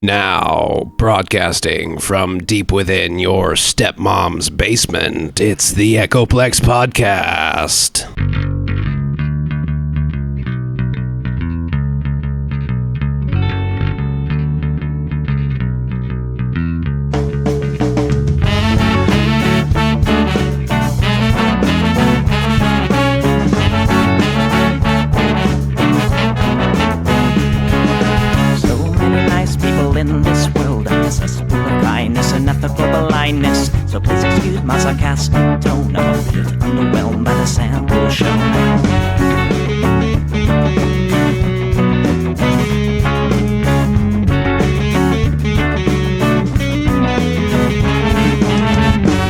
Now, broadcasting from deep within your stepmom's basement, it's the Plex podcast. In this world, accessible of kindness and ethical blindness. So please excuse my sarcastic tone. I'm a bit underwhelmed by the sample shown.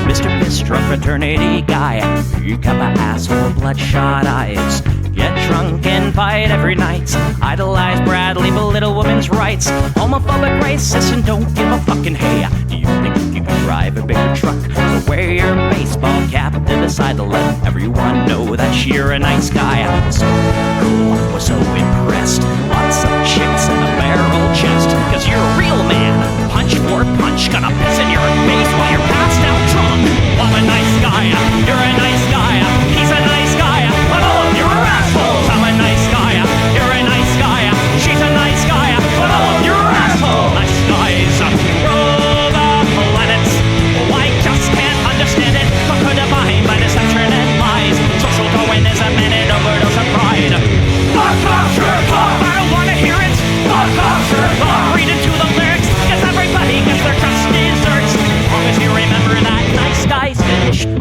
Mr. Piss-Drunk fraternity guy, you got my asshole with bloodshot eyes. Get drunk and fight every night. Idolize Bradley, belittle women's rights. Homophobic, racist, and don't give a fucking hey. Do you think you can drive a bigger truck? So wear your baseball cap to the side to let everyone know that you're a nice guy. So cool, was so impressed. Lots of chicks and a barrel chest. Cause you're a real man. Punch for punch, gonna piss in your face while you're passed out drunk. I'm a nice guy, you're a nice guy. He's a nice guy, but all of you are assholes. I'm a nice guy, you're a nice guy. She's a nice guy, but all of you are assholes. Nice guys rule the planets. Oh, I just can't understand it. Conquered divine by deception and lies. Social Darwinism and an overdose of pride. Fuck off, jerk off. I don't wanna hear it. Fuck off, jerk off. Read into the lyrics, cause everybody gets their just desserts. As long as you remember that nice guys finish first.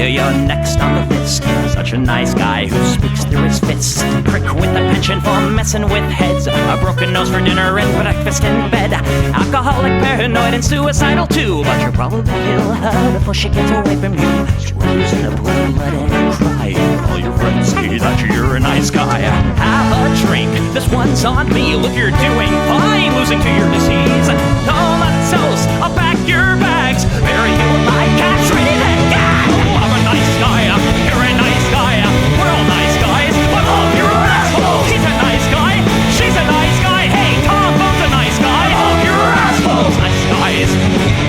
You're next on the list. Such a nice guy who speaks through his fists. Prick with a penchant for messing with heads. A broken nose for dinner and breakfast in bed. Alcoholic, paranoid, and suicidal too. But you'll probably kill her before she gets away from you. She rolls in a pool of blood and cry. All your friends say that you're a nice guy. Have a drink, this one's on me. Look, you're doing fine, losing to your disease. Don't let toast, I'll pack your bags. Bury you like cats ready to gag. I'm a nice guy, you're a nice guy. We're all nice guys, but all of you are assholes. He's a nice guy, she's a nice guy. Hey, Tom Bone's a nice guy. All of you are assholes. Nice guys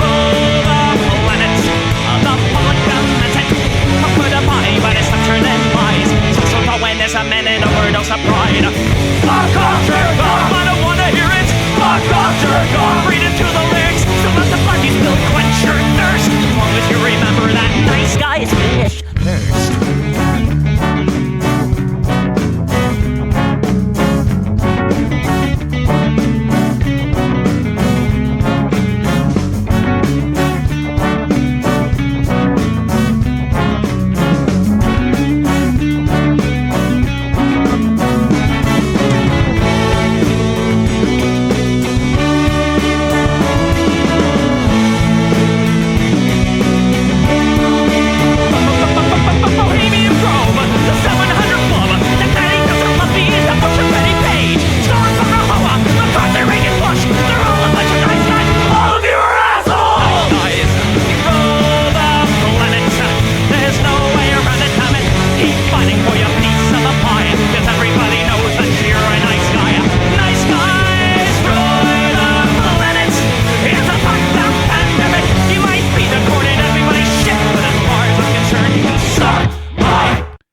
rule the planet. The public dominant. Put a body by deception and lies. Social Darwinism and an overdose of pride. Fuck off, jerk off. I don't wanna hear it. Fuck off, jerk off. Read into the lyrics. Don't let the fucking spill quench your thirst. As long as you remember that nice guys finish first.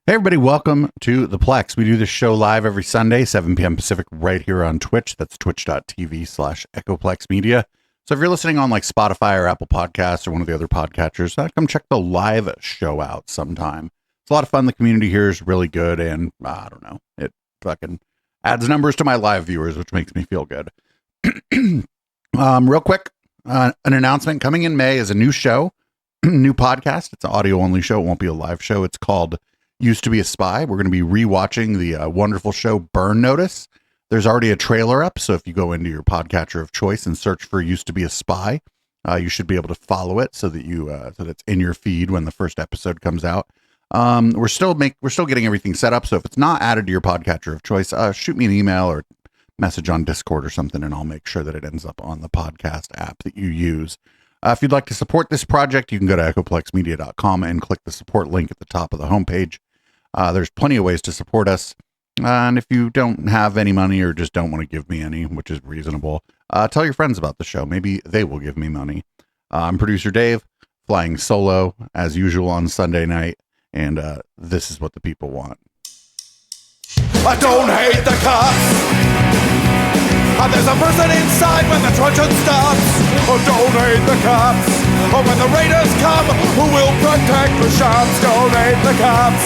Hey everybody, welcome to the Plex. We do this show live every Sunday, 7 p.m. Pacific, right here on Twitch. That's twitch.tv/EchoPlex Media. So if you're listening on like Spotify or Apple Podcasts or one of the other podcatchers, come check the live show out sometime. It's a lot of fun. The community here is really good, and I don't know, it fucking adds numbers to my live viewers, which makes me feel good. Real quick, an announcement coming in May is a new show, new podcast. It's an audio only show. It won't be a live show. It's called Used to Be a Spy. We're going to be rewatching the wonderful show Burn Notice. There's already a trailer up, so if you go into your podcatcher of choice and search for Used to Be a Spy, you should be able to follow it so that so that it's in your feed when the first episode comes out. We're still getting everything set up, so if it's not added to your podcatcher of choice, shoot me an email or message on Discord or something, and I'll make sure that it ends up on the podcast app that you use. If you'd like to support this project, you can go to echoplexmedia.com and click the support link at the top of the homepage. There's plenty of ways to support us. And if you don't have any money or just don't want to give me any, which is reasonable, tell your friends about the show. Maybe they will give me money. I'm producer Dave, flying solo as usual on Sunday night. And this is what the people want. I don't hate the cops. There's a person inside when the truncheon stops. Oh, don't hate the cops. Oh, when the raiders come, who will protect the shops? Don't hate the cops.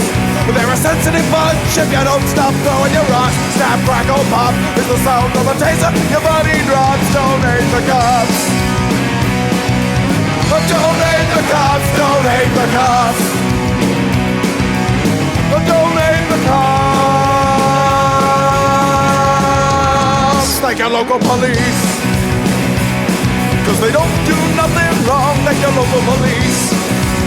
They're a sensitive bunch if you don't stop throwing your rocks. Snap, crackle, pop is the sound of a taser. Your body drops. Don't hate the cops. Oh, don't hate the cops. Don't hate the cops. Oh, don't hate the cops. Like your local police, cause they don't do nothing wrong like your local police.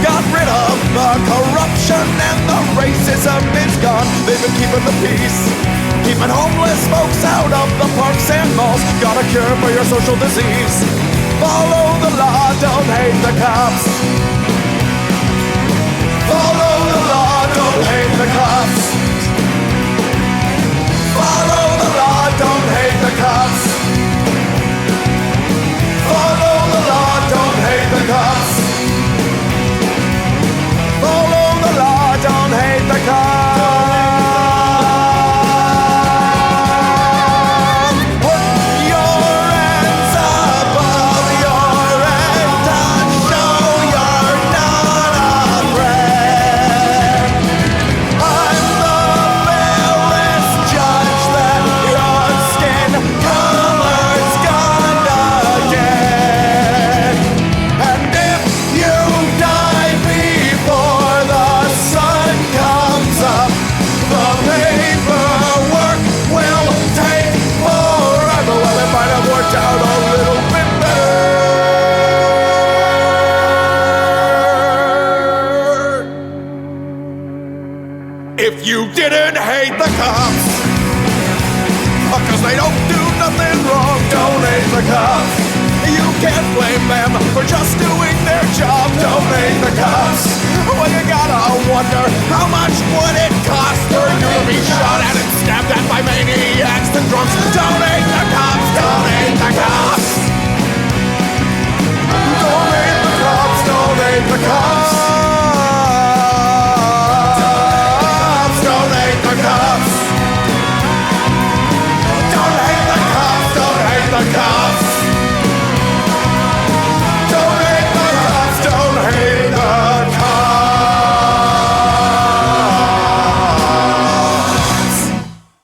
Got rid of the corruption and the racism is gone. They've been keeping the peace, keeping homeless folks out of the parks and malls. Got a cure for your social disease. Follow the law, don't hate the cops. Follow the law, don't hate the cops. Follow the law, don't hate the cops. Follow the law, don't hate the cops. Follow the law, don't hate the cops. Put your hands above your head and show you're not afraid. I'm the fearless judge that your skin color's gonna get. And if you die before the sun comes up, the paperwork will take forever. Well, it might have worked out a little bit better if you didn't hate the cops. Cause they don't do nothing wrong. Don't hate the cops. You can't blame them for just doing their job. Don't hate the cops. Well, you gotta wonder, how much would it cost for you to be shot at and stabbed at by maniacs and drunks? Don't hate the cops. Don't hate the cops. Don't hate the cops. Don't hate the cops. Don't hate the cops. Don't hate the cops. Don't hate the cops. Don't hate the cops. Don't hate the cops.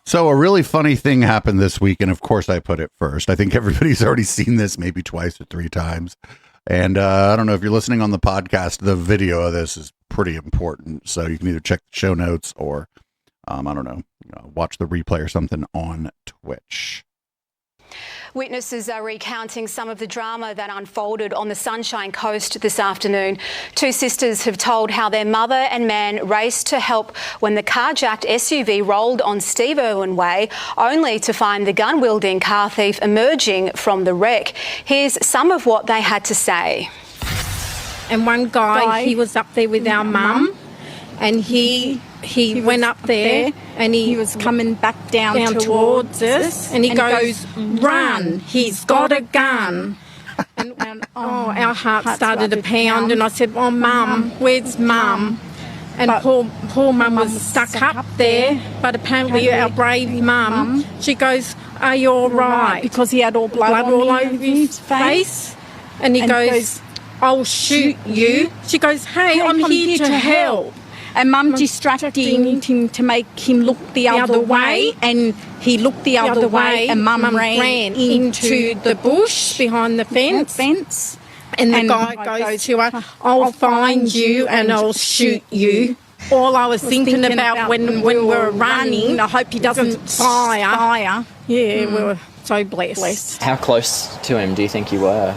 So a really funny thing happened this week, and of course I put it first. I think everybody's already seen this maybe twice or three times. And I don't know if you're listening on the podcast, the video of this is pretty important. So you can either check the show notes or, I don't know, watch the replay or something on Twitch. Witnesses are recounting some of the drama that unfolded on the Sunshine Coast this afternoon. Two sisters have told how their mother and man raced to help when the carjacked SUV rolled on Steve Irwin Way, only to find the gun-wielding car thief emerging from the wreck. Here's some of what they had to say. And one guy, he was up there with our mum, and he went up there and he was coming back down towards us, and he goes, "Run, he's got a gun." And our heart started to pound, and I said, "Oh, Mum, where's Mum?" And poor Mum was stuck up there, but apparently our brave Mum, she goes, "Are you all right?" Because he had all blood all over his face. And he goes, "I'll shoot you." She goes, "Hey, I'm here to help." And Mum distracted him to make him look the other way, and he looked the other way, and Mum ran into the bush behind the fence. And the guy goes to her, "I'll find you and I'll shoot you." All I was thinking about when we were running, I hope he doesn't fire. Yeah, we were so blessed. How close to him do you think you were?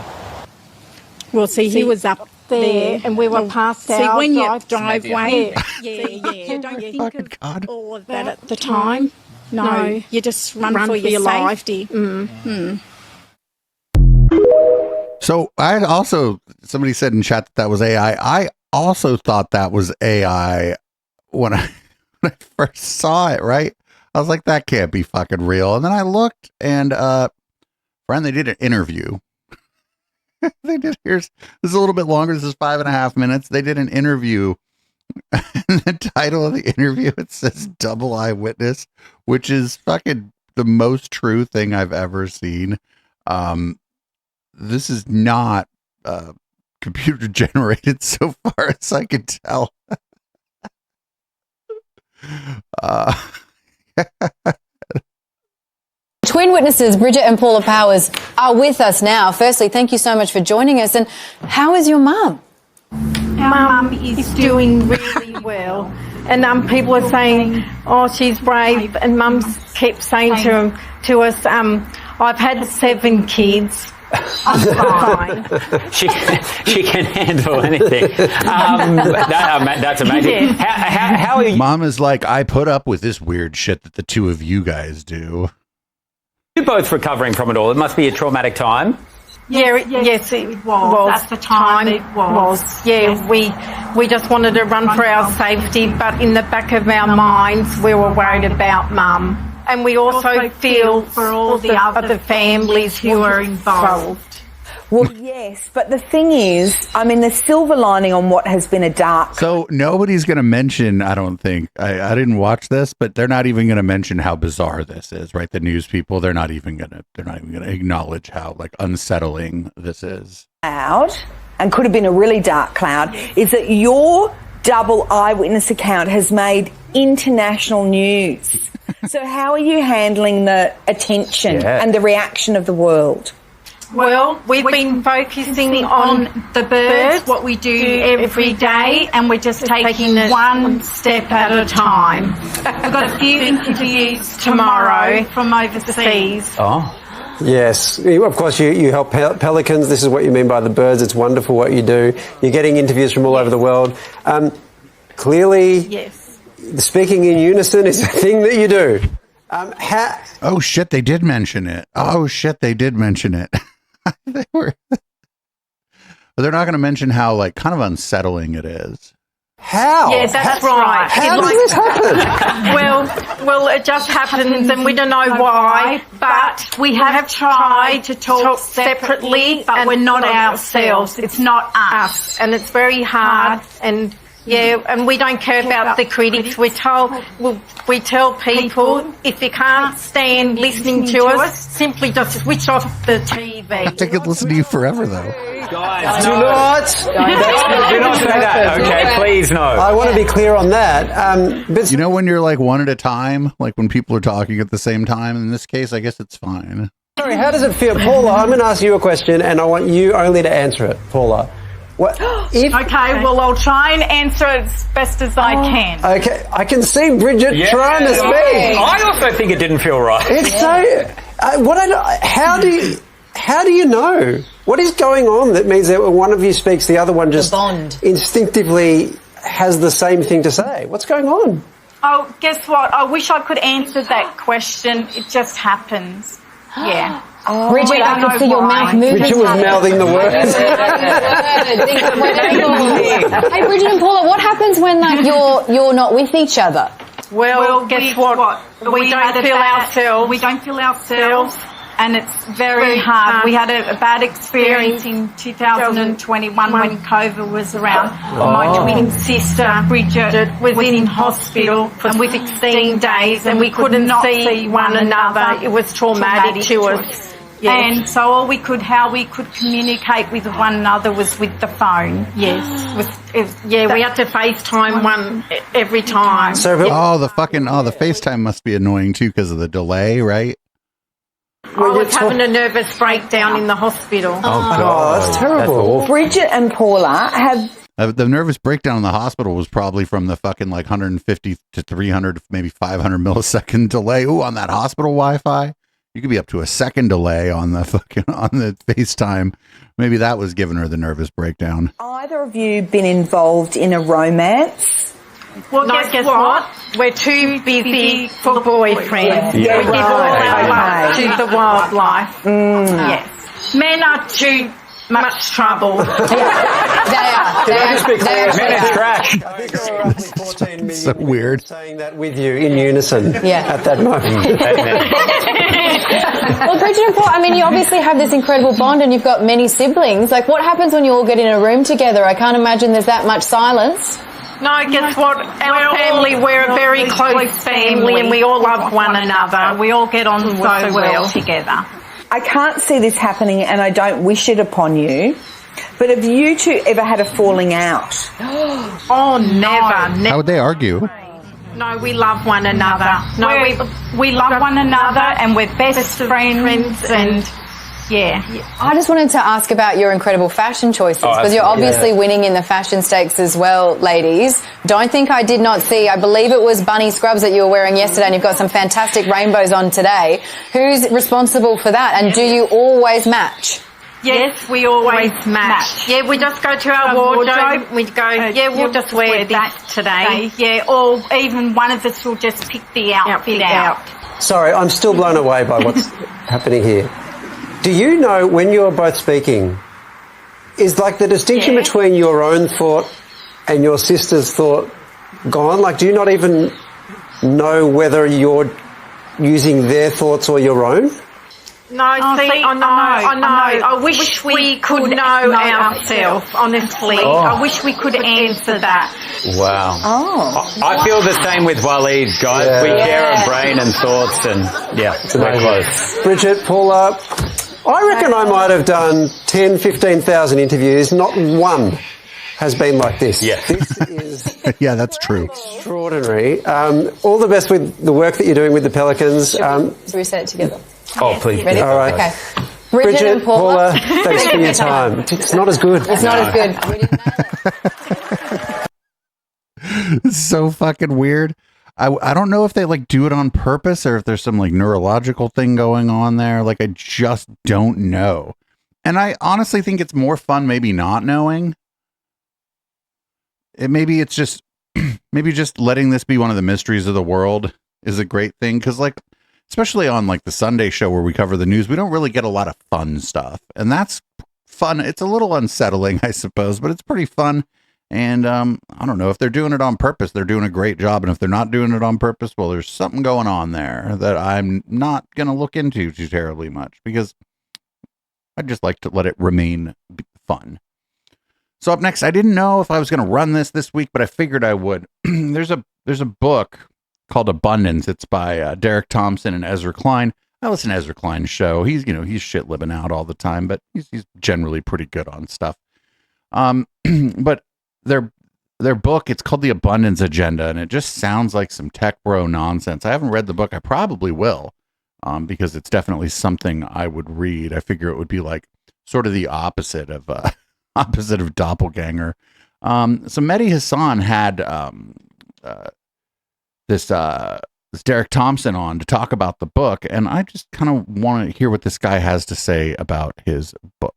Well, see, he was up there, and we were past our when you driveway. Yeah. Don't think of all of that at the time. No, you just run for your life. safety. So somebody said in chat that was AI. I also thought that was AI when I first saw it, right? I was like, that can't be fucking real. And then I looked and, friend, they did an interview. This is a little bit longer. This is 5.5 minutes. They did an interview. And the title of the interview, it says double eyewitness, which is fucking the most true thing I've ever seen. This is not computer generated so far as I can tell. Twin witnesses Bridget and Paula Powers are with us now. Firstly, thank you so much for joining us. And how is your mum? Our mum is doing really well. And people are saying, oh, she's brave. And mum keeps saying to us, I've had 7 kids. I'm fine. She can handle anything. That's amazing. How are you? Mom is like, I put up with this weird shit that the two of you guys do. You're both recovering from it all. It must be a traumatic time. Yes, it was. At the time, it was. Yeah, we just wanted to run for our safety, but in the back of our minds, we were worried about Mum. And we also feel for all the other families who are involved. Well, yes, but the thing is, I mean, the silver lining on what has been a dark. So nobody's going to mention, I don't think, I didn't watch this, but they're not even going to mention how bizarre this is, right? The news people, they're not even going to acknowledge how like unsettling this is. Cloud, and could have been a really dark cloud, is that your double eyewitness account has made international news. So how are you handling the attention and the reaction of the world? Well, we've been focusing on the birds, what we do every day, and we're just taking it one step at a time. We've got a few interviews tomorrow from overseas. Oh. Yes, of course you help pelicans. This is what you mean by the birds. It's wonderful what you do. You're getting interviews from all over the world. Clearly, yes, speaking in unison is a thing that you do. Oh shit, they did mention it. They're not going to mention how like kind of unsettling it is. How? Yeah, that's right. How does this happen? Well, it just happens, and we don't know why. But we have tried to talk separately, but we're not ourselves. It's not us, and it's very hard. And yeah, and we don't care about the critics. We tell people, if you can't stand listening to us, simply just switch off the TV. I could listen to you forever, though. Guys, do not say that. Okay, please no. I want to be clear on that. But you know when you're like one at a time, like when people are talking at the same time. In this case, I guess it's fine. Sorry, how does it feel, Paula? I'm going to ask you a question, and I want you only to answer it, Paula. Okay, well, I'll try and answer it as best as I can. Okay, I can see Bridget trying to speak. I also think it didn't feel right. It's so. How do you know? What is going on that means that when one of you speaks, the other one just instinctively has the same thing to say? What's going on? Oh, guess what? I wish I could answer that question. It just happens. Yeah. Oh, Bridget, I can see your mouth moving. Bridget was mouthing the words. Hey, Bridget and Paula, what happens when like you're not with each other? Well, guess what? We don't feel ourselves. And it's very hard. We had a bad experience in 2021 when COVID was around. My twin sister, Bridget, was in hospital for 16 days and we couldn't see one another. It was traumatic to us. Yes. And so how we could communicate with one another was with the phone. Yes. We had to FaceTime one every time. So, the FaceTime must be annoying too because of the delay, right? I was having a nervous breakdown in the hospital. Oh, God, that's terrible. Bridget and Paula have... the nervous breakdown in the hospital was probably from the fucking like 150 to 300, maybe 500 millisecond delay. Ooh, on that hospital Wi-Fi, you could be up to a second delay on the FaceTime. Maybe that was giving her the nervous breakdown. Either of you been involved in a romance? Well, guess what? We're too busy for boyfriends. Yeah, we give all our love to the wildlife. Yes. Men are too much trouble. They are trash. I think there were roughly 14 million So weird. saying that with you in unison Yeah. at that moment. Well, Bridget and Paul, I mean, you obviously have this incredible bond and you've got many siblings. Like, what happens when you all get in a room together? I can't imagine there's that much silence. No, guess what? Our family, we're a very close family and we all love one another. We all get on so well together. I can't see this happening and I don't wish it upon you. But have you two ever had a falling out? Oh, never. How would they argue? No, we love one another. No, we love one another and we're best friends and yeah. I just wanted to ask about your incredible fashion choices because you're obviously winning in the fashion stakes as well, ladies. Don't think I did not see, I believe it was bunny scrubs that you were wearing yesterday and you've got some fantastic rainbows on today. Who's responsible for that and do you always match? Yes, we always match. Yeah, we just go to our wardrobe. We go, we'll just wear this today. Yeah, or even one of us will just pick the outfit out. Sorry, I'm still blown away by what's happening here. Do you know when you're both speaking, is like the distinction between your own thought and your sister's thought gone? Like, do you not even know whether you're using their thoughts or your own? No, I know. I wish we could know ourselves, honestly. I wish we could answer that. Wow. Oh. I feel the same with Waleed, guys. Yeah. We share a brain and thoughts and, we're close. Bridget, Paula, I reckon I might have done 10, 15,000 interviews. Not one has been like this. Yeah. This is Yeah, that's true. extraordinary. All the best with the work that you're doing with the Pelicans. Should we say it together? Oh, please. Ready? All right. Okay. Bridget, and Paula. thanks for your time. It's not as good. It's not as good. We didn't nail it. It's so fucking weird. I don't know if they like do it on purpose or if there's some like neurological thing going on there. Like, I just don't know. And I honestly think it's more fun maybe not knowing. Maybe it's just maybe just letting this be one of the mysteries of the world is a great thing, because like especially on like the Sunday show where we cover the news, we don't really get a lot of fun stuff, and that's fun. It's a little unsettling, I suppose, but it's pretty fun. And I don't know if they're doing it on purpose. They're doing a great job, and if they're not doing it on purpose, well, there's something going on there that I'm not going to look into too terribly much, because I'd just like to let it remain fun. So up next, I didn't know if I was going to run this week, but I figured I would. There's a book called Abundance. It's by Derek Thompson and Ezra Klein. I listen to Ezra Klein's show. He's shit living out all the time, but he's generally pretty good on stuff. But their book, it's called The Abundance Agenda, and it just sounds like some tech bro nonsense. I haven't read the book. I probably will, because it's definitely something I would read. I figure it would be like sort of the opposite of Doppelganger. So Mehdi Hassan had this Derek Thompson on to talk about the book, and I just kind of want to hear what this guy has to say about his book.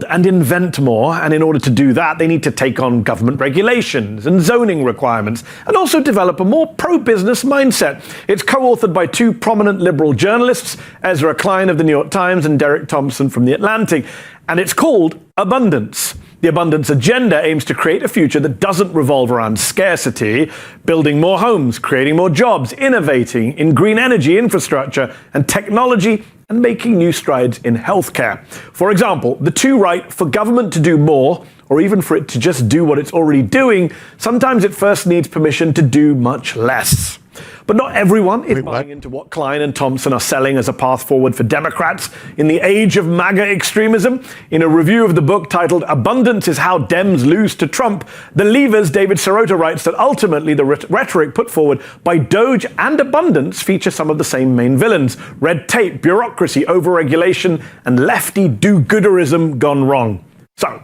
And invent more, and in order to do that they need to take on government regulations and zoning requirements and also develop a more pro-business mindset. It's co-authored by two prominent liberal journalists, Ezra Klein of the New York Times and Derek Thompson from The Atlantic, and it's called Abundance. The Abundance Agenda aims to create a future that doesn't revolve around scarcity, building more homes, creating more jobs, innovating in green energy infrastructure and technology, and making new strides in healthcare. For example, the two write, for government to do more, or even for it to just do what it's already doing, sometimes it first needs permission to do much less. But not everyone is buying into what Klein and Thompson are selling as a path forward for Democrats in the age of MAGA extremism. In a review of the book titled Abundance is How Dems Lose to Trump, the Leavers' David Sirota writes that ultimately the rhetoric put forward by Doge and Abundance feature some of the same main villains: red tape, bureaucracy, overregulation, and lefty do-gooderism gone wrong. So,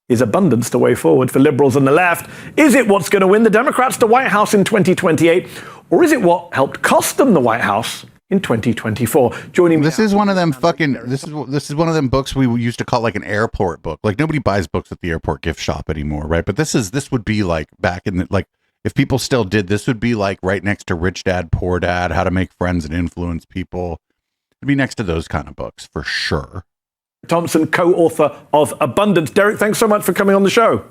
is Abundance the way forward for liberals and the left? Is it what's going to win the Democrats the White House in 2028? Or is it what helped cost them the White House in 2024? Joining me. This is one of them fucking. This is one of them books we used to call like an airport book. Like, nobody buys books at the airport gift shop anymore, right? But this would be like back in the, like, if people still did, this would be like right next to Rich Dad Poor Dad, How to Make Friends and Influence People. to be next to those kind of books for sure. Thompson, co-author of Abundance. Derek, thanks so much for coming on the show.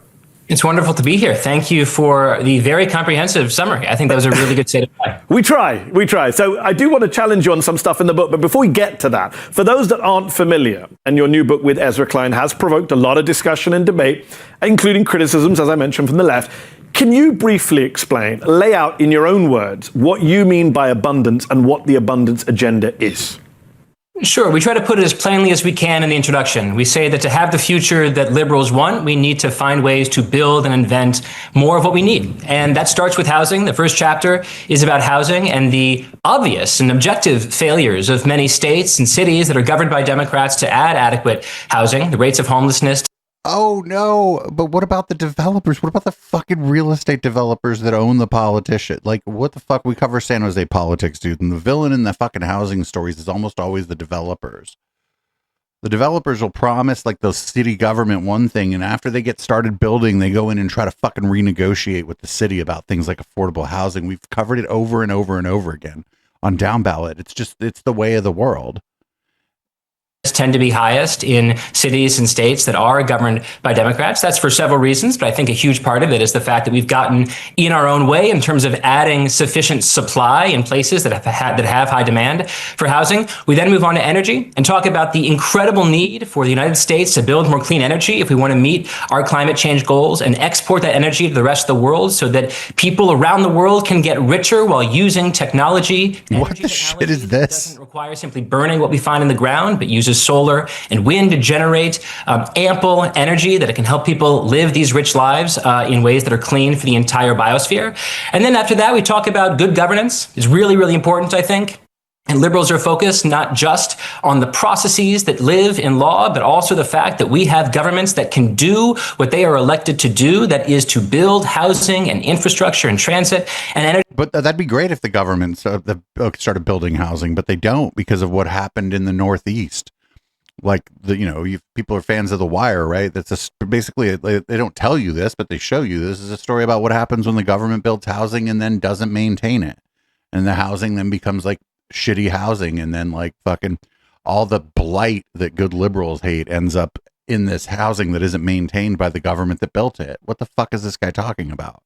It's wonderful to be here. Thank you for the very comprehensive summary. I think that was a really good state of play. We try. So I do want to challenge you on some stuff in the book, but before we get to that, for those that aren't familiar, and your new book with Ezra Klein has provoked a lot of discussion and debate, including criticisms, as I mentioned, from the left. Can you briefly explain, lay out in your own words, what you mean by abundance and what the abundance agenda is? Sure. We try to put it as plainly as we can in the introduction. We say that to have the future that liberals want, we need to find ways to build and invent more of what we need. And that starts with housing. The first chapter is about housing and the obvious and objective failures of many states and cities that are governed by Democrats to add adequate housing, the rates of homelessness. Oh, no. But what about the developers? What about the fucking real estate developers that own the politician? Like, what the fuck? We cover San Jose politics, dude. And the villain in the fucking housing stories is almost always the developers. The developers will promise, like, the city government one thing, and after they get started building, they go in and try to fucking renegotiate with the city about things like affordable housing. We've covered it over and over and over again on Down Ballot. It's the way of the world. Tend to be highest in cities and states that are governed by Democrats. That's for several reasons, but I think a huge part of it is the fact that we've gotten in our own way in terms of adding sufficient supply in places that have high demand for housing. We then move on to energy and talk about the incredible need for the United States to build more clean energy if we want to meet our climate change goals and export that energy to the rest of the world so that people around the world can get richer while using technology. What the shit is this? Doesn't require simply burning what we find in the ground, but uses solar and wind to generate ample energy that it can help people live these rich lives in ways that are clean for the entire biosphere. And then after that, we talk about good governance. It's really, really important, I think. And liberals are focused not just on the processes that live in law, but also the fact that we have governments that can do what they are elected to do, that is to build housing and infrastructure and transit and energy. But that'd be great if the government started building housing, but they don't because of what happened in the Northeast. Like, people are fans of The Wire, right? Basically, they don't tell you this, but they show you. This is a story about what happens when the government builds housing and then doesn't maintain it. And the housing then becomes like shitty housing. And then like fucking all the blight that good liberals hate ends up in this housing that isn't maintained by the government that built it. What the fuck is this guy talking about?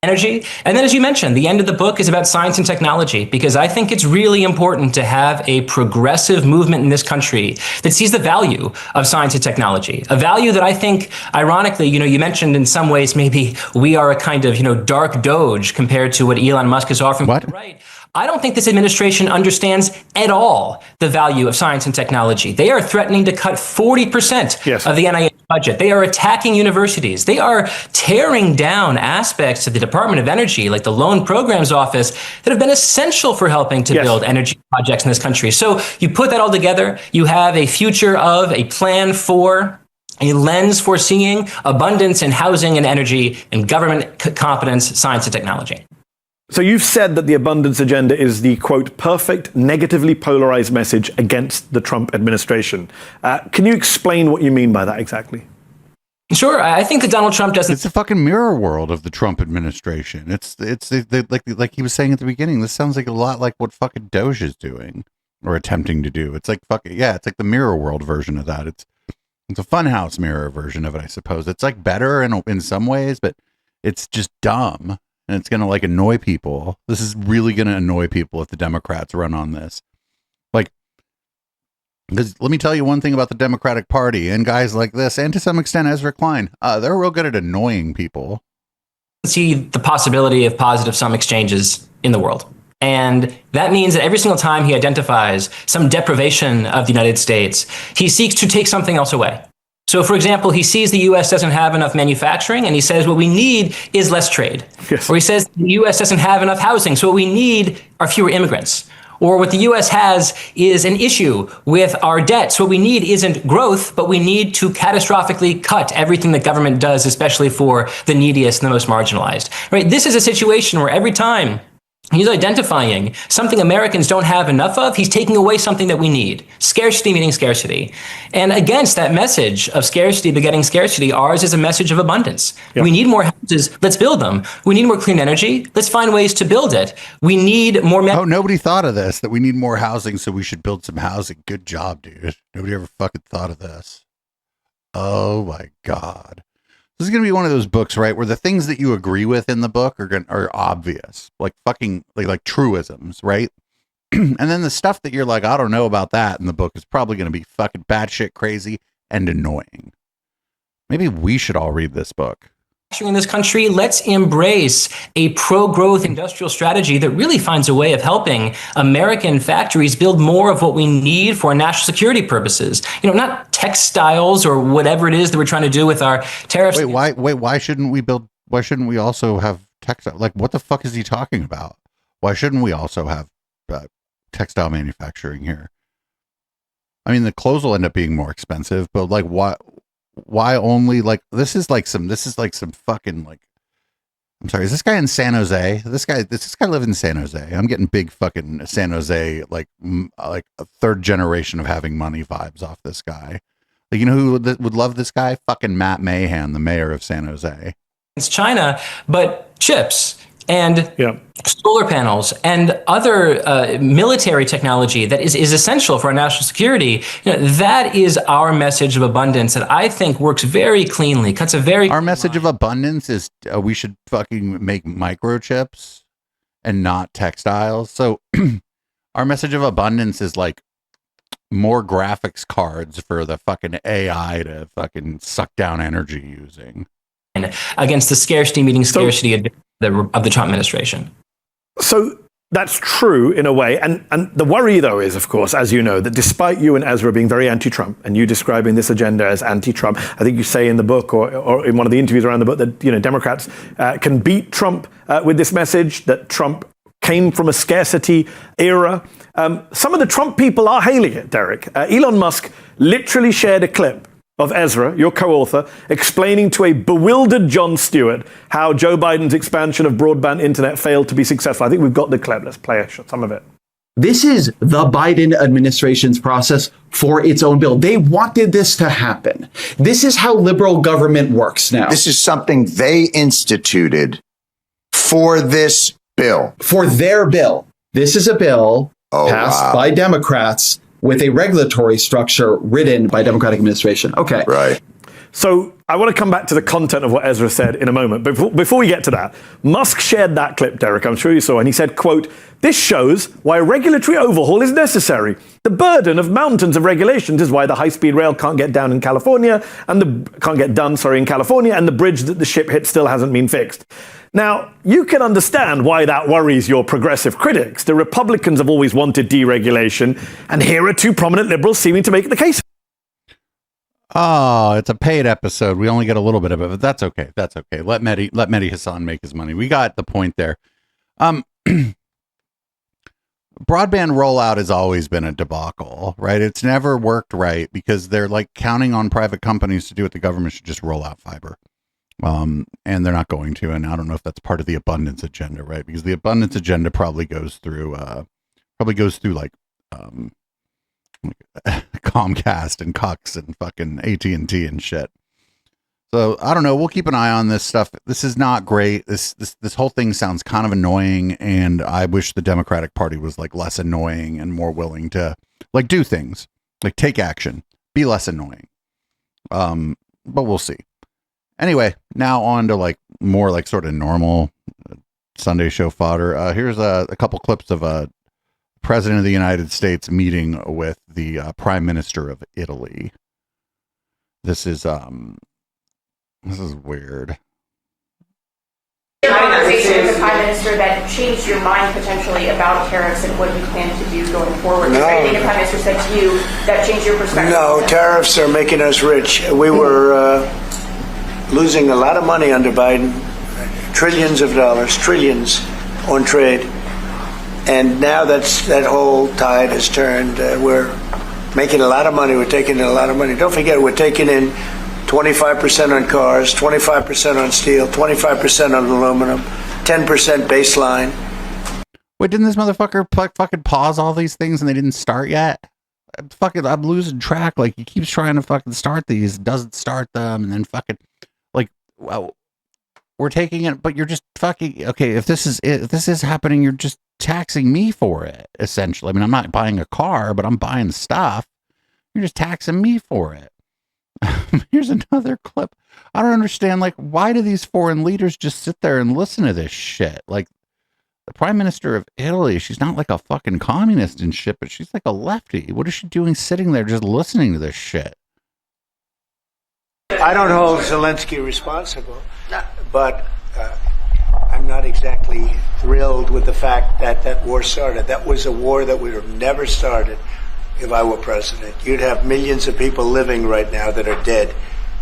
Energy. And then, as you mentioned, the end of the book is about science and technology, because I think it's really important to have a progressive movement in this country that sees the value of science and technology, a value that I think, ironically, you mentioned in some ways, maybe we are a kind of, dark doge compared to what Elon Musk is offering. What? Right. I don't think this administration understands at all the value of science and technology. They are threatening to cut 40% of the NIH budget. They are attacking universities. They are tearing down aspects of the Department of Energy, like the Loan Programs Office, that have been essential for helping to build energy projects in this country. So you put that all together, you have a future of a plan for a lens for seeing abundance in housing and energy and government competence, science and technology. So you've said that the abundance agenda is the, quote, perfect, negatively polarized message against the Trump administration. Can you explain what you mean by that exactly? Sure. I think that Donald Trump doesn't. It's a fucking mirror world of the Trump administration. It's like he was saying at the beginning, this sounds like a lot like what fucking Doge is doing or attempting to do. It's like it's like the mirror world version of that. It's a funhouse mirror version of it, I suppose. It's like better in some ways, but it's just dumb. And it's going to like annoy people. This is really going to annoy people if the Democrats run on this. Like, because let me tell you one thing about the Democratic Party and guys like this, and to some extent Ezra Klein, they're real good at annoying people. See the possibility of positive sum exchanges in the world. And that means that every single time he identifies some deprivation of the United States, he seeks to take something else away. So, for example, he sees the U.S. doesn't have enough manufacturing, and he says what we need is less trade. Or he says the U.S. doesn't have enough housing, so what we need are fewer immigrants. Or what the U.S. has is an issue with our debt. So what we need isn't growth, but we need to catastrophically cut everything that government does, especially for the neediest and the most marginalized. Right? This is a situation where every time He's identifying something Americans don't have enough of. He's taking away something that we need. Scarcity meaning scarcity. And against that message of scarcity begetting scarcity, ours is a message of abundance. Yep. We need more houses. Let's build them. We need more clean energy. Let's find ways to build it. We need more... nobody thought of this, that we need more housing, so we should build some housing. Good job, dude. Nobody ever fucking thought of this. Oh my God. This is going to be one of those books, right, where the things that you agree with in the book are obvious, like fucking like truisms, right? And then the stuff that you're like, I don't know about that in the book is probably going to be fucking batshit crazy and annoying. Maybe we should all read this book. In this country, let's embrace a pro-growth industrial strategy that really finds a way of helping American factories build more of what we need for national security purposes. You know, not textiles or whatever it is that we're trying to do with our tariffs. Why shouldn't we also have textile? Like, what the fuck is he talking about? Why shouldn't we also have textile manufacturing here? I mean, the clothes will end up being more expensive, but like, why only, like, this is like some fucking, like, I'm sorry, is this guy in San Jose? This guy live in San Jose? I'm getting big fucking San Jose, like a third generation of having money vibes off this guy. Like, you know who would love this guy? Fucking Matt Mahan, the mayor of San Jose. It's China, but chips and solar panels and other military technology that is essential for our national security. You know, that is our message of abundance that I think works very cleanly. Our message of abundance is we should fucking make microchips and not textiles. So our message of abundance is like more graphics cards for the fucking AI to fucking suck down energy using. And against the scarcity meeting scarcity of the Trump administration. So that's true in a way. And the worry, though, is, of course, as you know, that despite you and Ezra being very anti-Trump and you describing this agenda as anti-Trump, I think you say in the book or in one of the interviews around the book that, you know, Democrats can beat Trump with this message, that Trump came from a scarcity era. Some of the Trump people are hailing it, Derek. Elon Musk literally shared a clip of Ezra, your co-author, explaining to a bewildered Jon Stewart how Joe Biden's expansion of broadband internet failed to be successful. I think we've got the clip. Let's play some of it. This is the Biden administration's process for its own bill. They wanted this to happen. This is how liberal government works now. This is something they instituted for this bill. For their bill. This is a bill passed by Democrats with a regulatory structure written by Democratic administration. Okay. Right. So I want to come back to the content of what Ezra said in a moment. But before we get to that, Musk shared that clip, Derek, I'm sure you saw, and he said, quote, "This shows why a regulatory overhaul is necessary. The burden of mountains of regulations is why the high-speed rail can't get done in California, and the bridge that the ship hit still hasn't been fixed." Now, you can understand why that worries your progressive critics. The Republicans have always wanted deregulation, and here are two prominent liberals seeming to make the case. Oh, it's a paid episode. We only get a little bit of it, but that's okay. That's okay. Let Mehdi Hassan make his money. We got the point there. Broadband rollout has always been a debacle, right? It's never worked right because they're like counting on private companies to do it. The government should just roll out fiber. And they're not going to, and I don't know if that's part of the abundance agenda, right? Because the abundance agenda probably goes through like Comcast and Cox and fucking AT&T and shit. So I don't know. We'll keep an eye on this stuff. This is not great. This whole thing sounds kind of annoying, and I wish the Democratic Party was like less annoying and more willing to like do things, like take action, be less annoying. But we'll see. Anyway, now on to like more like sort of normal Sunday show fodder. Here's a couple clips of a president of the United States meeting with the prime minister of Italy. This is weird. Conversation with the prime minister that changed your mind potentially about tariffs and what you plan to do going forward. No. Anything the prime minister said to you that changed your perspective? No, tariffs are making us rich. We were losing a lot of money under Biden, trillions of dollars, trillions on trade. And now that whole tide has turned. We're making a lot of money. We're taking in a lot of money. Don't forget, we're taking in 25% on cars, 25% on steel, 25% on aluminum, 10% baseline. Wait, didn't this motherfucker fucking pause all these things and they didn't start yet? I'm losing track. Like, he keeps trying to fucking start these, doesn't start them, and then fucking, like, well, we're taking it, but you're just fucking, okay, if this is happening, you're just taxing me for it, essentially. I mean, I'm not buying a car, but I'm buying stuff. You're just taxing me for it. Here's another clip. I don't understand, like, why do these foreign leaders just sit there and listen to this shit? Like, the Prime Minister of Italy, she's not like a fucking communist and shit, but she's like a lefty. What is she doing sitting there just listening to this shit? I don't hold Zelensky responsible, but I'm not exactly thrilled with the fact that that war started. That was a war that would have never started if I were president. You'd have millions of people living right now that are dead.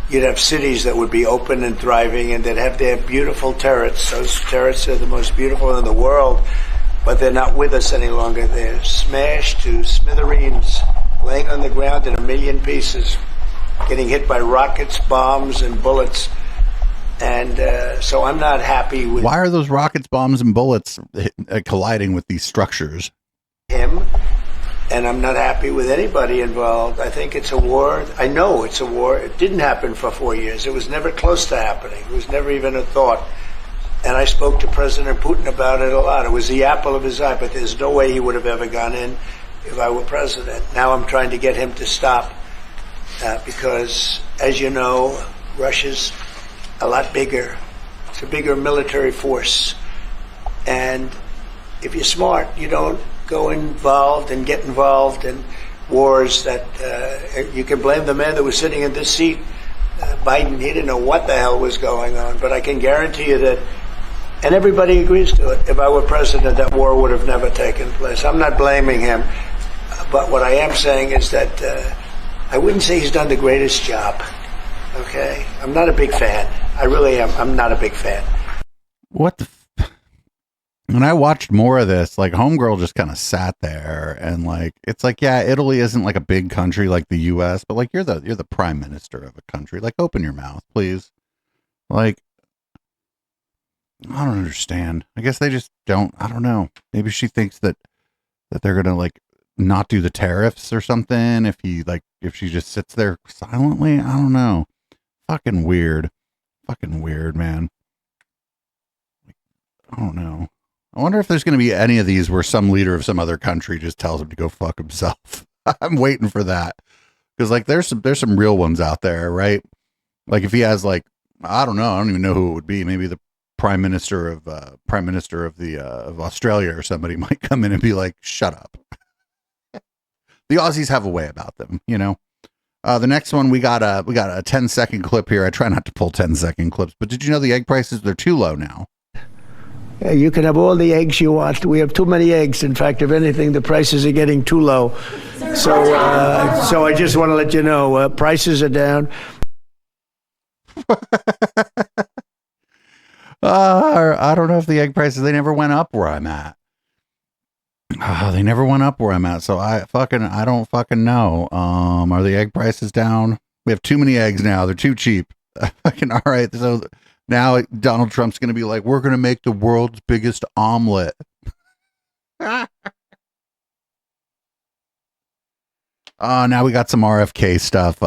You'd have cities that would be open and thriving, and they'd have their beautiful turrets. Those turrets are the most beautiful in the world, but they're not with us any longer. They're smashed to smithereens, laying on the ground in a million pieces, getting hit by rockets, bombs, and bullets. And so I'm not happy with... Why are those rockets, bombs, and bullets colliding with these structures? Him. And I'm not happy with anybody involved. I think it's a war. I know it's a war. It didn't happen for 4 years. It was never close to happening. It was never even a thought. And I spoke to President Putin about it a lot. It was the apple of his eye, but there's no way he would have ever gone in if I were president. Now I'm trying to get him to stop because, as you know, Russia's a lot bigger. It's a bigger military force. And if you're smart, you don't go involved and get involved in wars that you can blame the man that was sitting in this seat. Biden, he didn't know what the hell was going on, but I can guarantee you that, and everybody agrees to it, if I were president, that war would have never taken place. I'm not blaming him, but what I am saying is that I wouldn't say he's done the greatest job, okay? I'm not a big fan. I really am. I'm not a big fan. What the when I watched more of this, like, homegirl just kind of sat there and, like, it's like, yeah, Italy isn't like a big country like the US, but like, you're the prime minister of a country. Like, open your mouth, please. Like, I don't understand. I guess they just don't. I don't know. Maybe she thinks that they're going to, like, not do the tariffs or something if she just sits there silently. I don't know. Fucking weird, man. I don't know. I wonder if there's going to be any of these where some leader of some other country just tells him to go fuck himself. I'm waiting for that. Because, like, there's some real ones out there, right? Like, if he has, like, I don't even know who it would be. Maybe the prime minister of Australia or somebody might come in and be like, shut up. The Aussies have a way about them, you know? The next one, we got a 10-second clip here. I try not to pull 10-second clips, but did you know the egg prices, they're too low now? You can have all the eggs you want. We have too many eggs. In fact, if anything, the prices are getting too low. So I just want to let you know, prices are down. I don't know if the egg prices, they never went up where I'm at. They never went up where I'm at. So I don't fucking know. Are the egg prices down? We have too many eggs now. They're too cheap. All right. So now Donald Trump's going to be like, we're going to make the world's biggest omelet. Now we got some RFK stuff.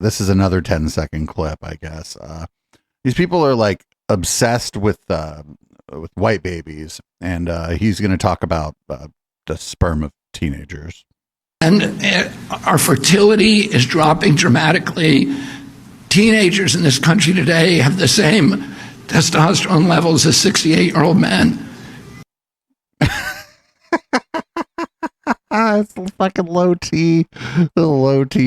This is another 10-second clip, I guess. These people are like obsessed with white babies, and he's going to talk about the sperm of teenagers. And our fertility is dropping dramatically. Teenagers in this country today have the same testosterone levels as 68-year-old men. It's fucking low T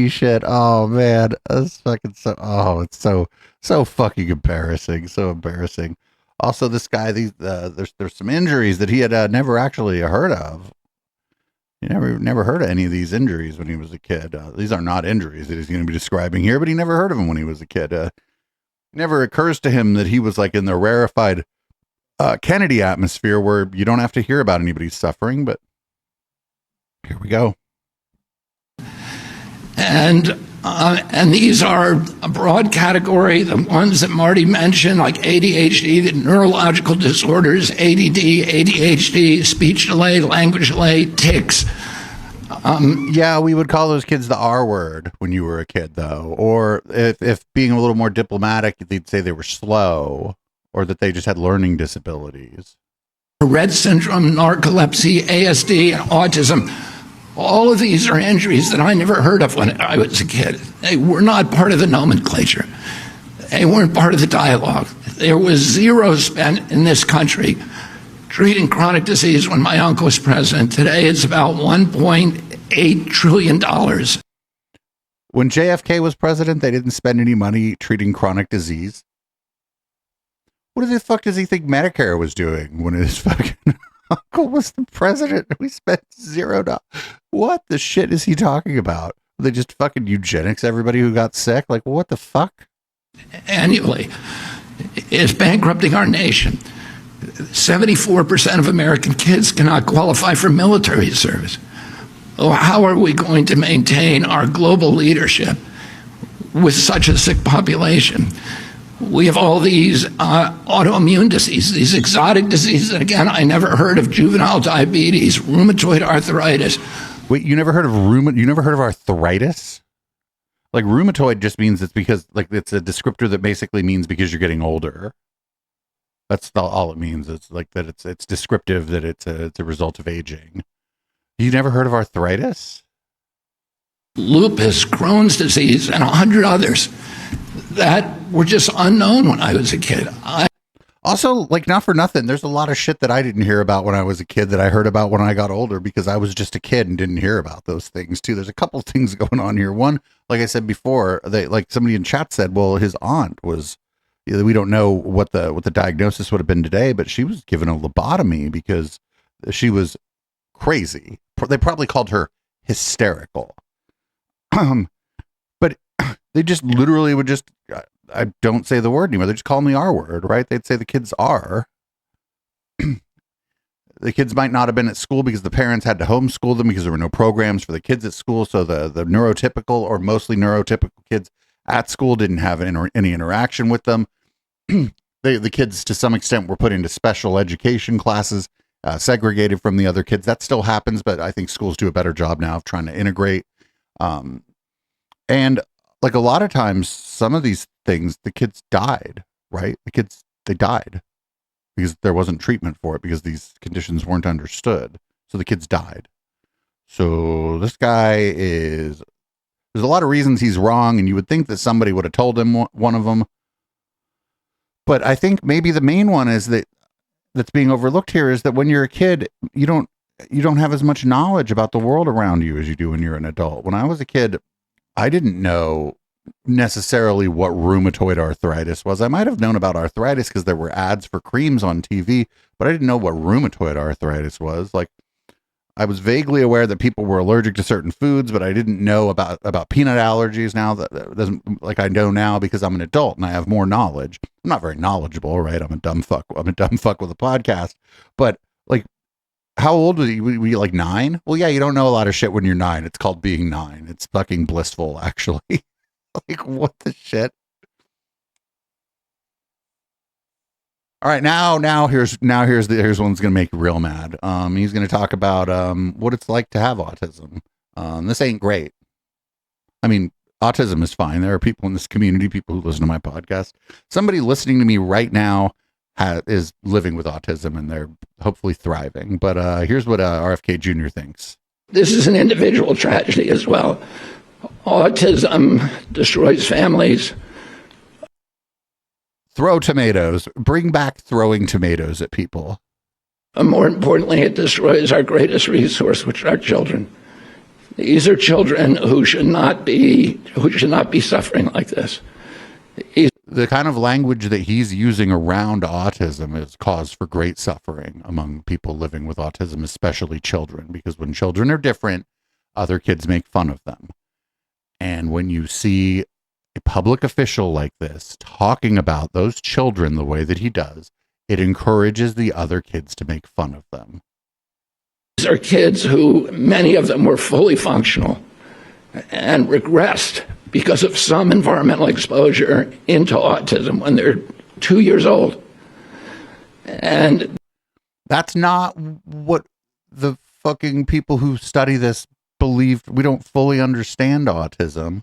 shit. Oh man, that's fucking it's so fucking embarrassing. So embarrassing. Also, this guy, there's some injuries that he had never actually heard of. He never heard of any of these injuries when he was a kid. These are not injuries that he's going to be describing here, but he never heard of them when he was a kid. It never occurs to him that he was like in the rarefied Kennedy atmosphere where you don't have to hear about anybody's suffering, but here we go. And And these are a broad category, the ones that Marty mentioned, like ADHD, the neurological disorders, ADD, ADHD, speech delay, language delay, tics. Yeah, we would call those kids the R word when you were a kid, though. Or if being a little more diplomatic, they'd say they were slow or that they just had learning disabilities. Rett syndrome, narcolepsy, ASD, and autism. All of these are injuries that I never heard of when I was a kid. They were not part of the nomenclature. They weren't part of the dialogue. There was zero spent in this country treating chronic disease when my uncle was president. Today it's about $1.8 trillion. When JFK was president, they didn't spend any money treating chronic disease. What the fuck does he think Medicare was doing when his fucking uncle was the president? We spent $0. What the shit is he talking about? They just fucking eugenics everybody who got sick? Like, what the fuck? Annually is bankrupting our nation. 74% of American kids cannot qualify for military service. Oh, how are we going to maintain our global leadership with such a sick population? We have all these autoimmune diseases, these exotic diseases. And again, I never heard of juvenile diabetes, rheumatoid arthritis. Wait, you never heard of You never heard of arthritis? Like rheumatoid just means it's because like it's a descriptor that basically means because you're getting older. That's all it means. It's like that. It's descriptive that it's a result of aging. You never heard of arthritis? Lupus, Crohn's disease, and 100 others that were just unknown when I was a kid. Also, like, not for nothing, there's a lot of shit that I didn't hear about when I was a kid that I heard about when I got older because I was just a kid and didn't hear about those things too. There's a couple things going on here. One, like I said before, like somebody in chat said, well, his aunt was, we don't know what the diagnosis would have been today, but she was given a lobotomy because she was crazy. They probably called her hysterical. But they just literally would just, I don't say the word anymore. They just call me the R word, right? They'd say the kids are. The kids might not have been at school because the parents had to homeschool them because there were no programs for the kids at school. So the neurotypical or mostly neurotypical kids at school didn't have any interaction with them. The kids, to some extent, were put into special education classes, segregated from the other kids. That still happens, but I think schools do a better job now of trying to integrate. And like a lot of times, some of these things, the kids died, right? They died because there wasn't treatment for it because these conditions weren't understood. So the kids died. So this guy there's a lot of reasons he's wrong, and you would think that somebody would have told him one of them. But I think maybe the main one is that's being overlooked here is that when you're a kid, you don't have as much knowledge about the world around you as you do when you're an adult. When I was a kid, I didn't know necessarily what rheumatoid arthritis was. I might have known about arthritis because there were ads for creams on TV, but I didn't know what rheumatoid arthritis was. Like, I was vaguely aware that people were allergic to certain foods, but I didn't know about peanut allergies now. That doesn't, like, I know now because I'm an adult and I have more knowledge. I'm not very knowledgeable, right? I'm a dumb fuck with a podcast. But like, how old was you? Were you like 9? Well, yeah, you don't know a lot of shit when you're 9. It's called being 9. It's fucking blissful, actually. Like, what the shit? All right, now here's one's gonna make you real mad. He's gonna talk about what it's like to have autism. This ain't great. I mean, autism is fine. There are people in this community, people who listen to my podcast. Somebody listening to me right now is living with autism, and they're hopefully thriving. But here's what RFK Jr. thinks. This is an individual tragedy as well. Autism destroys families. Throw tomatoes. Bring back throwing tomatoes at people. More importantly, it destroys our greatest resource, which are our children. These are children who should not be suffering like this. The kind of language that he's using around autism is cause for great suffering among people living with autism, especially children, because when children are different, other kids make fun of them. And when you see a public official like this talking about those children the way that he does, it encourages the other kids to make fun of them. These are kids who, many of them were fully functional and regressed because of some environmental exposure into autism when they're 2 years old. And that's not what the fucking people who study this believe. We don't fully understand autism,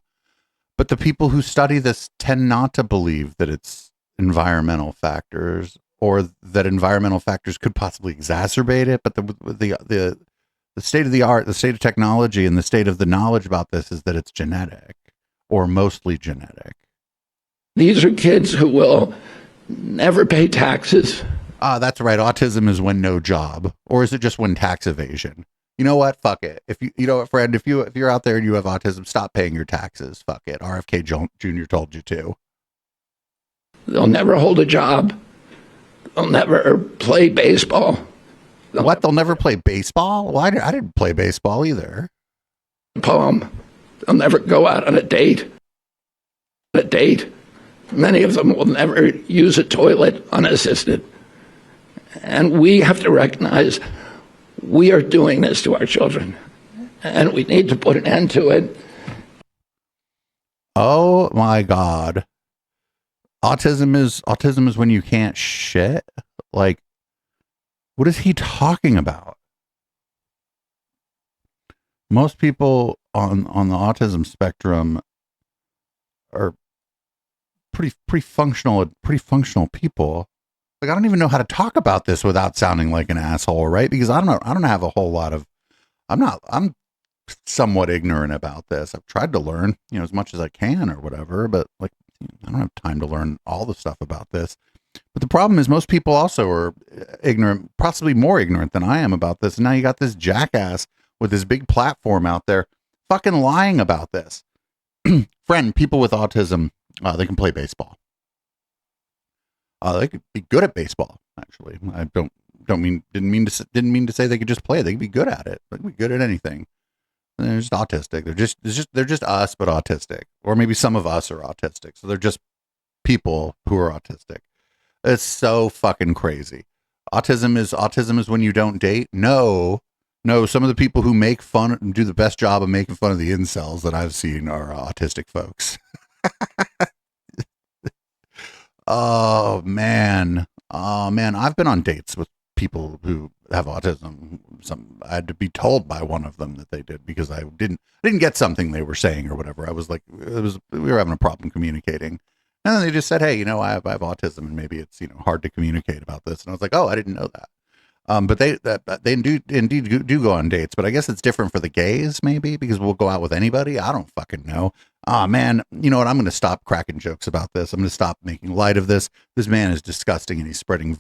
but the people who study this tend not to believe that it's environmental factors, or that environmental factors could possibly exacerbate it. But the state of the art, the state of technology, and the state of the knowledge about this is that it's genetic, or mostly genetic. These are kids who will never pay taxes. That's right. Autism is when no job, or is it just when tax evasion? You know what? Fuck it. If you know what, friend, if you're out there and you have autism, stop paying your taxes. Fuck it. RFK Jr. told you to. They'll never hold a job. They'll never play baseball. What? They'll never play baseball? Well, I didn't play baseball either. Poem. They'll never go out on a date. Many of them will never use a toilet unassisted. And we have to recognize we are doing this to our children, and we need to put an end to it. Oh my God. Autism is when you can't shit? Like, what is he talking about? Most people on the autism spectrum are pretty functional people. Like, I don't even know how to talk about this without sounding like an asshole, right? Because I don't have a whole lot of, I'm somewhat ignorant about this. I've tried to learn, as much as I can or whatever, but like, I don't have time to learn all the stuff about this. But the problem is most people also are ignorant, possibly more ignorant than I am about this. And now you got this jackass with this big platform out there fucking lying about this. Friend, people with autism, they can play baseball. They could be good at baseball, actually. I didn't mean to say they could just play. They could be good at it. They could be good at anything. They're just autistic. They're just us, but autistic. Or maybe some of us are autistic. So they're just people who are autistic. It's so fucking crazy. Autism is when you don't date. No, some of the people who make fun and do the best job of making fun of the incels that I've seen are autistic folks. Oh man. I've been on dates with people who have autism. I had to be told by one of them that they did because I didn't get something they were saying or whatever. I was like, we were having a problem communicating. And then they just said, hey, I have autism and maybe it's, hard to communicate about this. And I was like, oh, I didn't know that. But they indeed do go on dates, but I guess it's different for the gays maybe because we'll go out with anybody. I don't fucking know. Oh man, you know what? I'm going to stop cracking jokes about this. I'm going to stop making light of this. This man is disgusting and he's spreading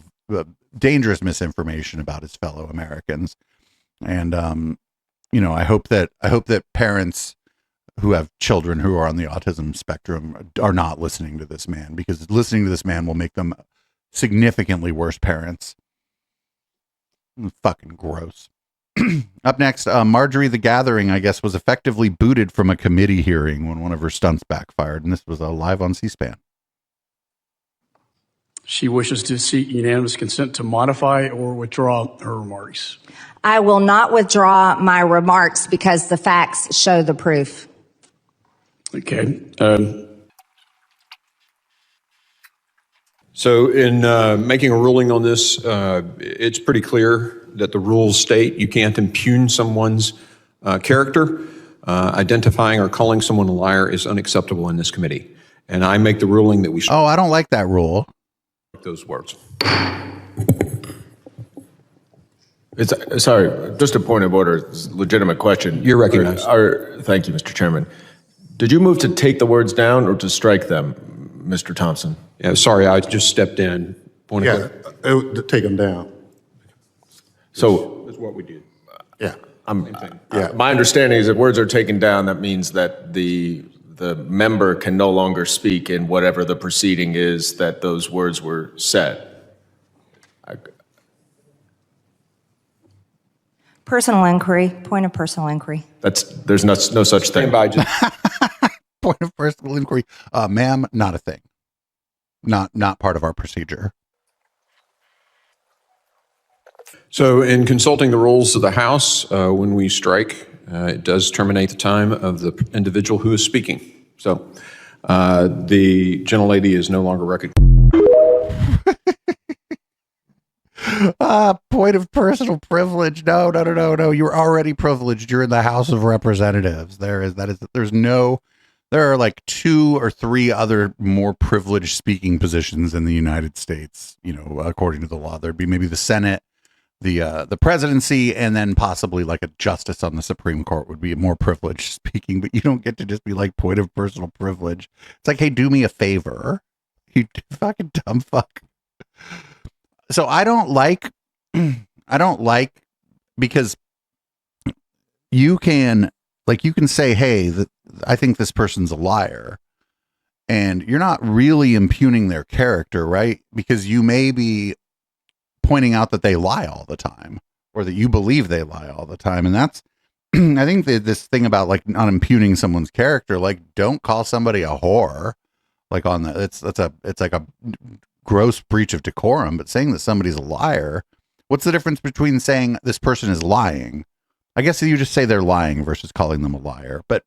dangerous misinformation about his fellow Americans. And, I hope that parents who have children who are on the autism spectrum are not listening to this man, because listening to this man will make them significantly worse parents. Fucking gross. Up next, Marjorie the Gathering, I guess, was effectively booted from a committee hearing when one of her stunts backfired, and this was live on C-SPAN. She wishes to seek unanimous consent to modify or withdraw her remarks. I will not withdraw my remarks because the facts show the proof. Okay. So in making a ruling on this, it's pretty clear that the rules state you can't impugn someone's character. Identifying or calling someone a liar is unacceptable in this committee. And I make the ruling that we should. Oh, I don't like that rule. Those words. Sorry, just a point of order, it's a legitimate question. You're recognized. Thank you, Mr. Chairman. Did you move to take the words down or to strike them, Mr. Thompson? Yeah, sorry, I just stepped in. Take them down. So that's what we did. Yeah. My understanding is if words are taken down, that means that the member can no longer speak in whatever the proceeding is that those words were said. Personal inquiry, point of personal inquiry. There's no such thing. Point of personal inquiry. Ma'am, not a thing. Not part of our procedure. So in consulting the rules of the House, when we strike, it does terminate the time of the individual who is speaking. So the gentlelady is no longer recognized. Point of personal privilege. No. You're already privileged. You're in the House of Representatives. There are like 2 or 3 other more privileged speaking positions in the United States, according to the law. There'd be maybe the Senate, the presidency, and then possibly like a justice on the Supreme Court would be more privileged speaking, but you don't get to just be like point of personal privilege. It's like, hey, do me a favor. You fucking dumb fuck. So I don't like because you can say, hey, I think this person's a liar, and you're not really impugning their character, right? Because you may be pointing out that they lie all the time, or that you believe they lie all the time. And that's, I think this thing about like not impugning someone's character, like don't call somebody a whore, like on the, it's like a gross breach of decorum, but saying that somebody's a liar, what's the difference between saying this person is lying? I guess you just say they're lying versus calling them a liar. But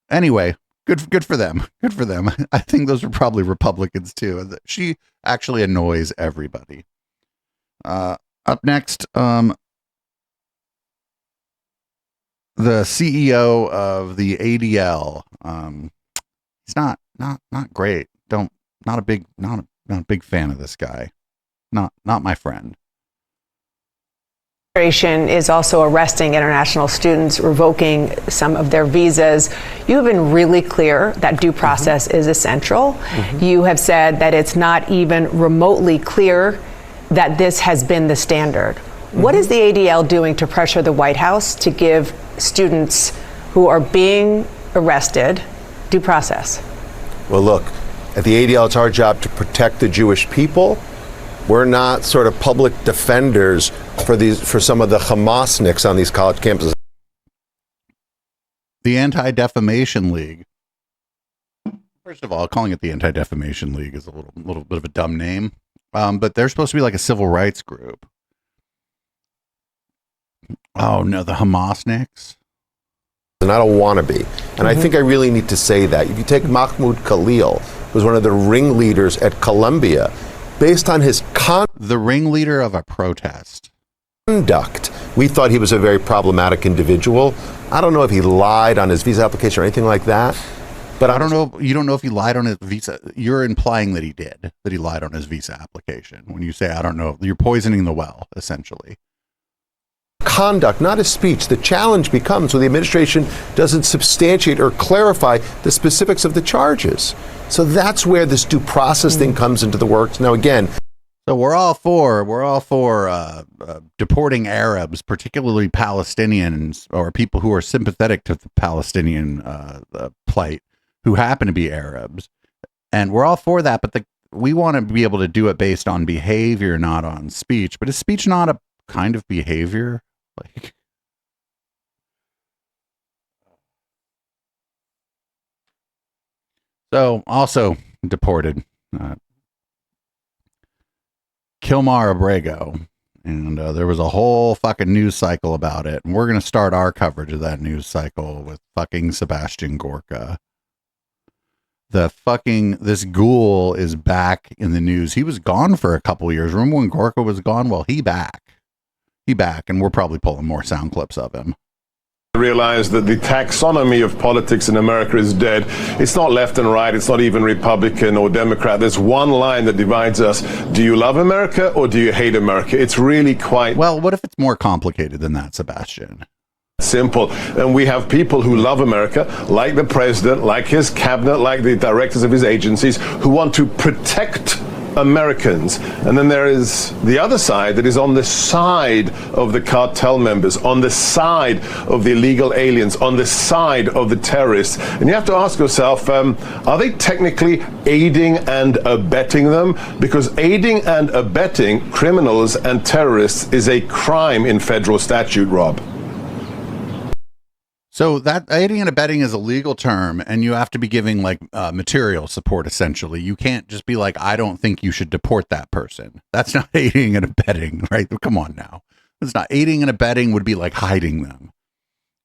anyway, good for them. Good for them. I think those are probably Republicans too. She actually annoys everybody. Up next, the CEO of the ADL. He's not great. Not a big fan of this guy. Not my friend. Administration is also arresting international students, revoking some of their visas. You have been really clear that due process is essential. You have said that it's not even remotely clear that this has been the standard. What is the ADL doing to pressure the White House to give students who are being arrested due process? Well, look, at the ADL, it's our job to protect the Jewish people. We're not sort of public defenders for some of the Hamasniks on these college campuses. The Anti-Defamation League. First of all, calling it the Anti-Defamation League is a little bit of a dumb name. But they're supposed to be like a civil rights group. Oh no, the Hamasniks. And I don't want to be. And I think I really need to say that. If you take Mahmoud Khalil, who was one of the ringleaders at Columbia, based on his the ringleader of a protest conduct, we thought he was a very problematic individual. I don't know if he lied on his visa application or anything like that. But I don't know. You don't know if he lied on his visa. You're implying that he did, that he lied on his visa application. When you say, I don't know, you're poisoning the well, essentially. Conduct, not his speech. The challenge becomes when the administration doesn't substantiate or clarify the specifics of the charges. So that's where this due process thing comes into the works. Now, again, so we're all for deporting Arabs, particularly Palestinians or people who are sympathetic to the Palestinian plight, who happen to be Arabs, and we're all for that. But we want to be able to do it based on behavior, not on speech. But is speech not a kind of behavior? Like, so also deported Kilmar Abrego, and there was a whole fucking news cycle about it, and we're gonna start our coverage of that news cycle with fucking Sebastian Gorka. This ghoul is back in the news. He was gone for a couple years. Remember when Gorka was gone? Well, he back, and we're probably pulling more sound clips of him. Realize that the taxonomy of politics in America is dead. It's not left and right. It's not even Republican or Democrat. There's one line that divides us. Do you love America or do you hate America? It's really quite... Well, what if it's more complicated than that, Sebastian? Simple. And we have people who love America, like the president, like his cabinet, like the directors of his agencies, who want to protect Americans. And then there is the other side that is on the side of the cartel members, on the side of the illegal aliens, on the side of the terrorists. And you have to ask yourself, are they technically aiding and abetting them? Because aiding and abetting criminals and terrorists is a crime in federal statute, Rob. So that aiding and abetting is a legal term, and you have to be giving like material support, essentially. You can't just be like, I don't think you should deport that person. That's not aiding and abetting, right? Come on now. It's not. Aiding and abetting would be like hiding them.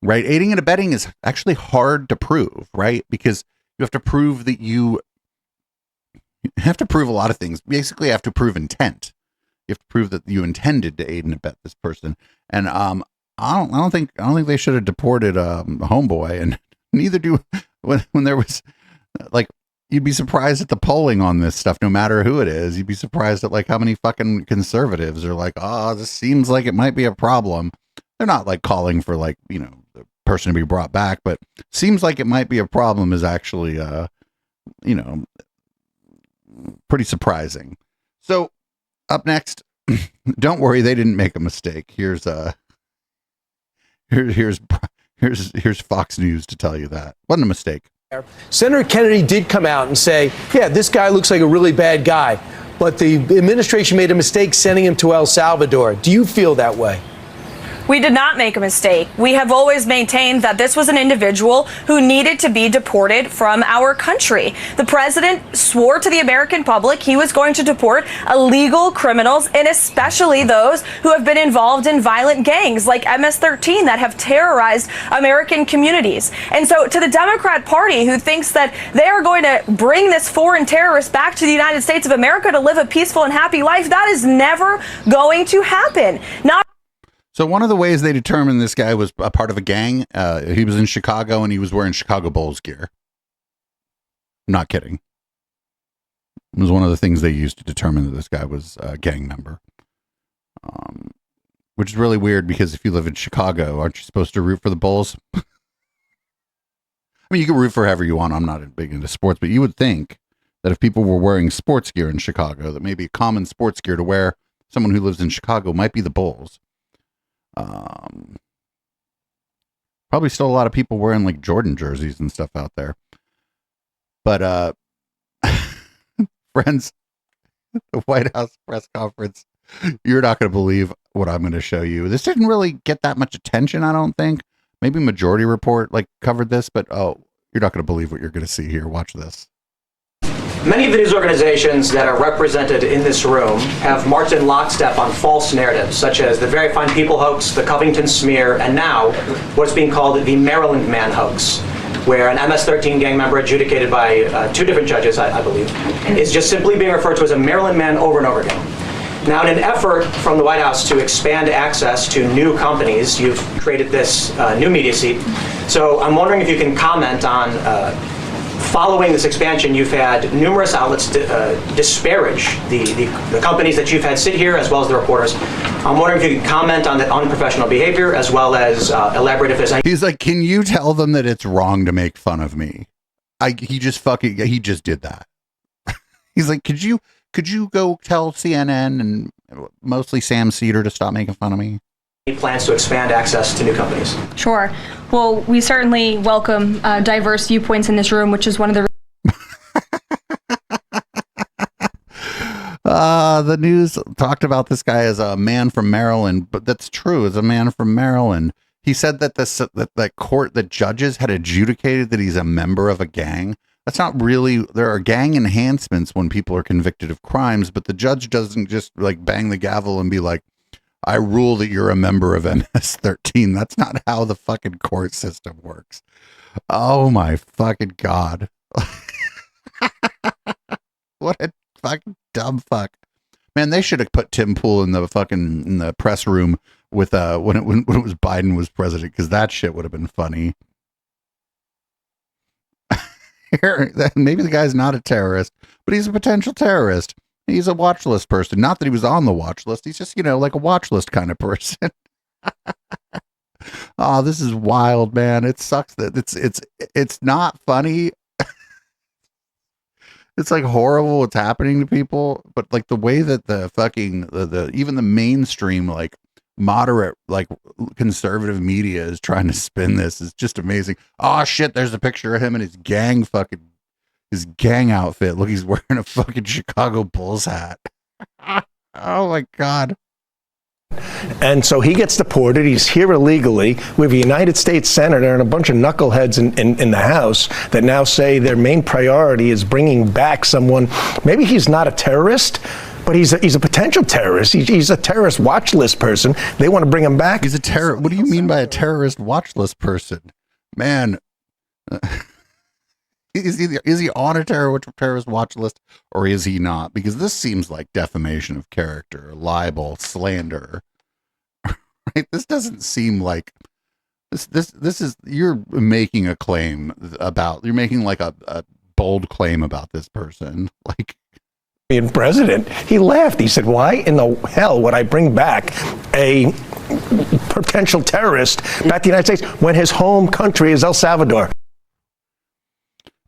right? Aiding and abetting is actually hard to prove, right? Because you have to prove that you have to prove a lot of things. Basically, you have to prove intent. You have to prove that you intended to aid and abet this person. And I don't think they should have deported Homeboy, and neither do when there was like, you'd be surprised at the polling on this stuff, no matter who it is. You'd be surprised at like how many fucking conservatives are like, oh, this seems like it might be a problem. They're not like calling for like, you know, the person to be brought back, but seems like it might be a problem is actually, you know, pretty surprising. So up next, don't worry, they didn't make a mistake. Here's Fox News to tell you that wasn't a mistake. Senator Kennedy did come out and say, yeah, this guy looks like a really bad guy, but the administration made a mistake sending him to El Salvador. Do you feel that way? We did not make a mistake. We have always maintained that this was an individual who needed to be deported from our country. The president swore to the American public he was going to deport illegal criminals, and especially those who have been involved in violent gangs like MS-13 that have terrorized American communities. And so to the Democrat Party, who thinks that they are going to bring this foreign terrorist back to the United States of America to live a peaceful and happy life, that is never going to happen. So one of the ways they determined this guy was a part of a gang, he was in Chicago and he was wearing Chicago Bulls gear. I'm not kidding. It was one of the things they used to determine that this guy was a gang member. Which is really weird because if you live in Chicago, aren't you supposed to root for the Bulls? I mean, you can root for whoever you want. I'm not big into sports, but you would think that if people were wearing sports gear in Chicago, that maybe common sports gear to wear someone who lives in Chicago might be the Bulls. Probably still a lot of people wearing like Jordan jerseys and stuff out there. But friends, the White House press conference, you're not going to believe what I'm going to show you. This didn't really get that much attention, I don't think. Maybe Majority Report like covered this, but oh, you're not going to believe what you're going to see here. Watch this. Many of the news organizations that are represented in this room have marched in lockstep on false narratives, such as the Very Fine People hoax, the Covington smear, and now what's being called the Maryland Man hoax, where an MS-13 gang member adjudicated by two different judges, I believe, is just simply being referred to as a Maryland Man over and over again. Now, in an effort from the White House to expand access to new companies, you've created this new media seat. So I'm wondering if you can comment on following this expansion, you've had numerous outlets disparage the companies that you've had sit here, as well as the reporters. I'm wondering if you can comment on the unprofessional behavior, as well as elaborate if there's any. He's like, can you tell them that it's wrong to make fun of me? He just did that. He's like, could you go tell CNN and mostly Sam Cedar to stop making fun of me? Plans to expand access to new companies? Sure. Well, we certainly welcome diverse viewpoints in this room, which is one of the. The news talked about this guy as a man from Maryland, but that's true. As a man from Maryland, he said that the judges had adjudicated that he's a member of a gang. That's not really. There are gang enhancements when people are convicted of crimes, but the judge doesn't just like bang the gavel and be like, I rule that you're a member of MS-13. That's not how the fucking court system works. Oh my fucking God. What a fucking dumb fuck. Man, they should have put Tim Pool in the press room with when it was Biden was president, because that shit would have been funny. Maybe the guy's not a terrorist, but he's a potential terrorist. He's a watch list person. Not that he was on the watch list. He's just, like a watch list kind of person. Oh, this is wild, man. It sucks that it's not funny. It's like horrible what's happening to people, but like the way that the fucking even the mainstream like moderate like conservative media is trying to spin this is just amazing. Oh shit, there's a picture of him and his gang outfit. Look, he's wearing a fucking Chicago Bulls hat. Oh my God. And so he gets deported. He's here illegally. We have a United States senator and a bunch of knuckleheads in the House that now say their main priority is bringing back someone. Maybe he's not a terrorist, but he's a potential terrorist. He's a terrorist watch list person. They want to bring him back. He's a terror. What do you mean by a terrorist watch list person? Man, is he on a terrorist watch list or is he not? Because this seems like defamation of character, libel, slander. Right? This doesn't seem like this is, you're making a claim about, you're making like a bold claim about this person. Like, being president, he laughed. He said, why in the hell would I bring back a potential terrorist back to the United States when his home country is El Salvador?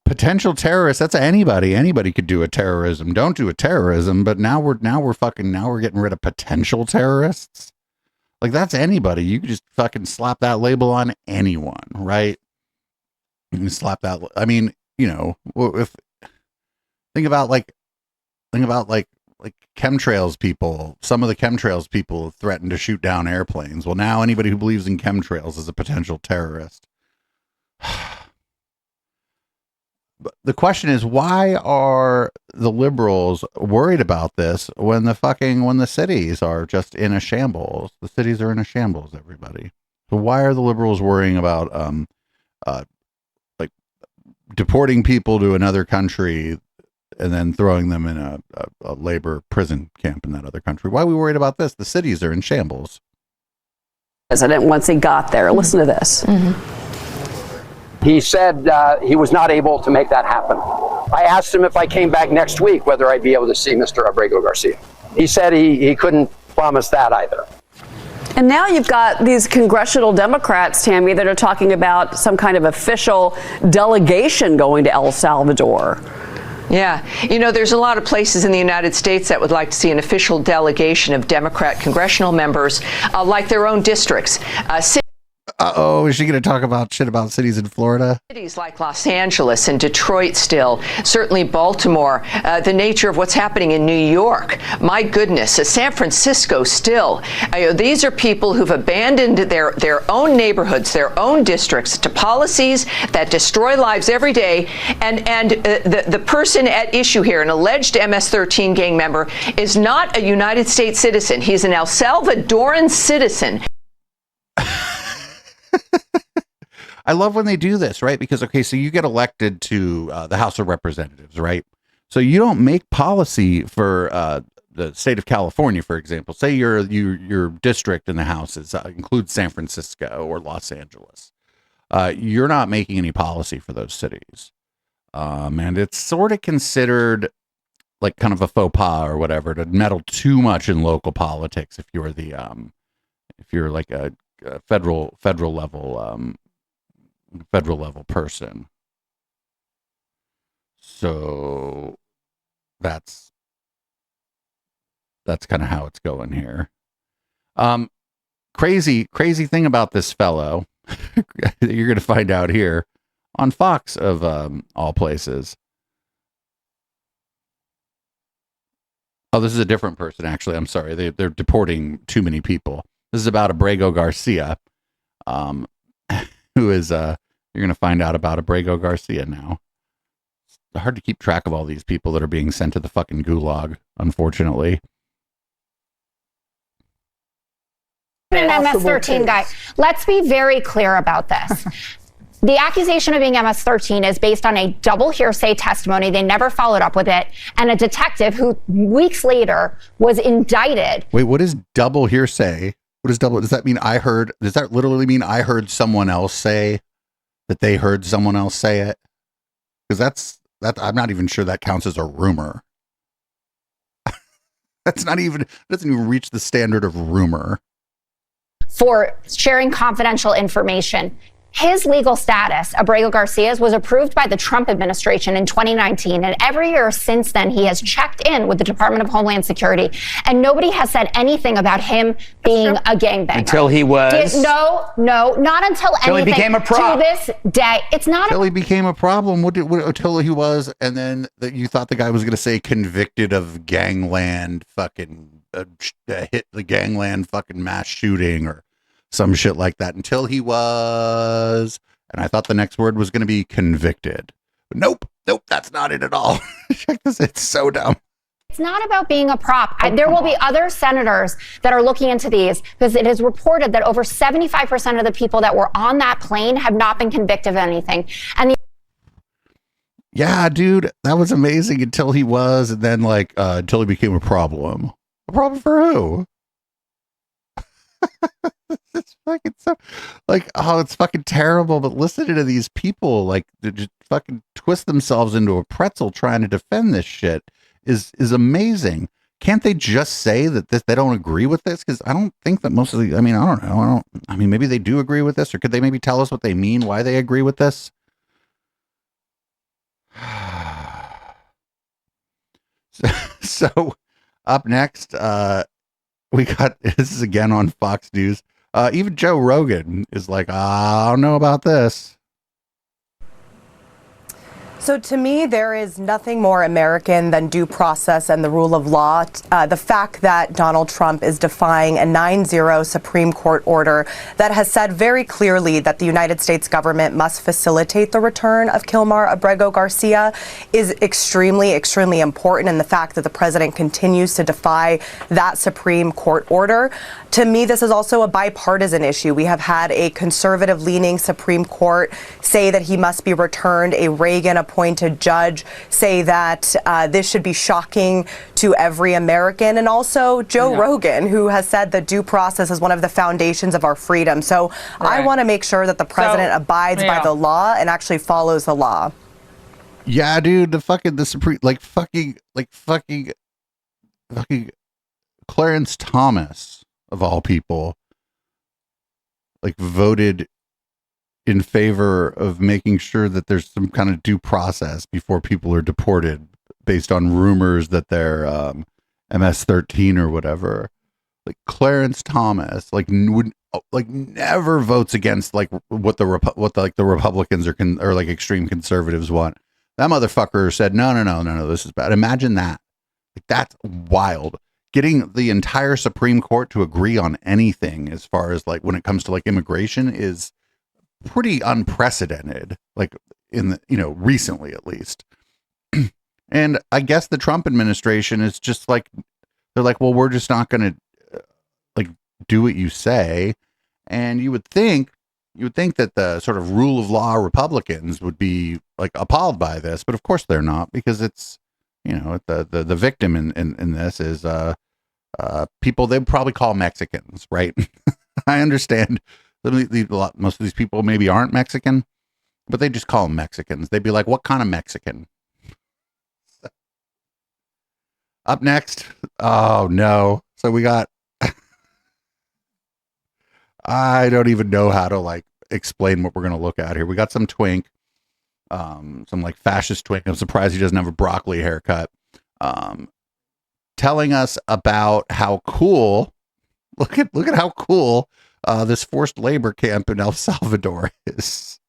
Potential terrorist, that's anybody. Anybody could do a terrorism. Don't do a terrorism, but now we're getting rid of potential terrorists. Like, that's anybody. You could just fucking slap that label on anyone, right? You can slap that. I mean, you know, if think about chemtrails people. Some of the chemtrails people threatened to shoot down airplanes. Well, now anybody who believes in chemtrails is a potential terrorist. But the question is, why are the liberals worried about this when the cities are just in a shambles? The cities are in a shambles, everybody. So why are the liberals worrying about like deporting people to another country and then throwing them in a labor prison camp in that other country? Why are we worried about this? The cities are in shambles. President, once he got there, listen to this. He said he was not able to make that happen. I asked him if I came back next week whether I'd be able to see Mr. Abrego Garcia. He said he couldn't promise that either. And now you've got these congressional Democrats, Tammy, that are talking about some kind of official delegation going to El Salvador. Yeah. You know, there's a lot of places in the United States that would like to see an official delegation of Democrat congressional members like their own districts. Uh-oh, is she going to talk about shit about cities in Florida? Cities like Los Angeles and Detroit still, certainly Baltimore, the nature of what's happening in New York. My goodness, San Francisco still. These are people who've abandoned their own neighborhoods, their own districts to policies that destroy lives every day. And the person at issue here, an alleged MS-13 gang member, is not a United States citizen. He's an El Salvadoran citizen. I love when they do this, right? Because, okay, so you get elected to the House of Representatives, right? So you don't make policy for the state of California, for example. Say your district in the House includes San Francisco or Los Angeles. You're not making any policy for those cities. And it's sort of considered like kind of a faux pas or whatever to meddle too much in local politics if you're the if you're like a federal level person. So that's kind of how it's going here. Crazy thing about this fellow that you're going to find out here on Fox of all places. Oh, this is a different person, actually. I'm sorry. They're deporting too many people. This is about Abrego Garcia, who is, you're going to find out about Abrego Garcia now. It's hard to keep track of all these people that are being sent to the fucking gulag, unfortunately. An MS-13 guy. Let's be very clear about this. The accusation of being MS-13 is based on a double hearsay testimony. They never followed up with it. And a detective who weeks later was indicted. Wait, what is double hearsay? What is double? Does that mean does that literally mean I heard someone else say that they heard someone else say it? Because I'm not even sure that counts as a rumor. Doesn't even reach the standard of rumor. For sharing confidential information. His legal status, Abrego Garcia's, was approved by the Trump administration in 2019. And every year since then, he has checked in with the Department of Homeland Security. And nobody has said anything about him being a gangbanger. Until he was? No, not until anything. He became a problem. To this day. It's not until he became a problem. Until he was, and then you thought the guy was going to say convicted of gangland fucking hit the gangland fucking mass shooting or some shit like that until he was, and I thought the next word was going to be convicted. But nope, that's not it at all. Check this, it's so dumb. It's not about being a prop. There will be other senators that are looking into these because it is reported that over 75% of the people that were on that plane have not been convicted of anything. And yeah, dude, that was amazing until he was, and then like until he became a problem. A problem for who? It's fucking so like, oh, it's fucking terrible. But listening to these people like they just fucking twist themselves into a pretzel trying to defend this shit is amazing. Can't they just say that they don't agree with this? Because I don't think that most of the, I mean, I don't know. I mean, maybe they do agree with this, or could they maybe tell us what they mean, why they agree with this? So up next, we got, this is again on Fox News. Even Joe Rogan is like, I don't know about this. So to me, there is nothing more American than due process and the rule of law. The fact that Donald Trump is defying a 9-0 Supreme Court order that has said very clearly that the United States government must facilitate the return of Kilmar Abrego Garcia is extremely, extremely important. And the fact that the president continues to defy that Supreme Court order. To me, this is also a bipartisan issue. We have had a conservative-leaning Supreme Court say that he must be returned, a Reagan-appointed judge say that this should be shocking to every American, and also Joe Rogan, who has said that due process is one of the foundations of our freedom. So I want to make sure that the president abides by the law and actually follows the law. Yeah, dude, the Supreme, fucking Clarence Thomas, of all people, like voted in favor of making sure that there's some kind of due process before people are deported based on rumors that they're MS-13 or whatever. Like Clarence Thomas, would never votes against what the Republicans or like extreme conservatives want. That motherfucker said no, this is bad. Imagine that. Like, that's wild. Getting the entire Supreme Court to agree on anything as far as like when it comes to like immigration is pretty unprecedented, like in the, recently at least. And I guess the Trump administration is just like, they're like, well, we're just not going to like do what you say. And you would think that the sort of rule of law Republicans would be like appalled by this, but of course they're not, because it's, the victim in this is people they'd probably call Mexicans, right? I understand most of these people maybe aren't Mexican, but they just call them Mexicans. They'd be like, what kind of Mexican? Up next, oh no. So we got, I don't even know how to like explain what we're going to look at here. We got some twink. Some like fascist twink. I'm surprised he doesn't have a broccoli haircut. Telling us about how cool, look at how cool this forced labor camp in El Salvador is.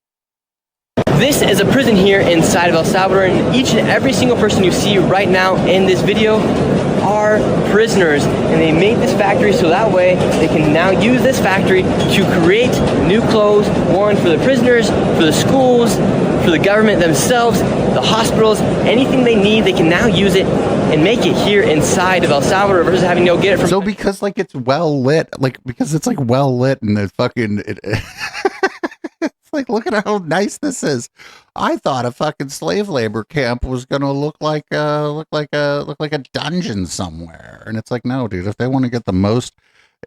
This is a prison here inside of El Salvador, and each and every single person you see right now in this video are prisoners, and they made this factory so that way they can now use this factory to create new clothes, one for the prisoners, for the schools, for the government themselves, the hospitals, anything they need, they can now use it and make it here inside of El Salvador versus having to go get it from. So because like it's well lit, because it's like well lit and the fucking it's like, look at how nice this is. I thought a fucking slave labor camp was gonna look like a dungeon somewhere, and it's like, no, dude. If they want to get the most,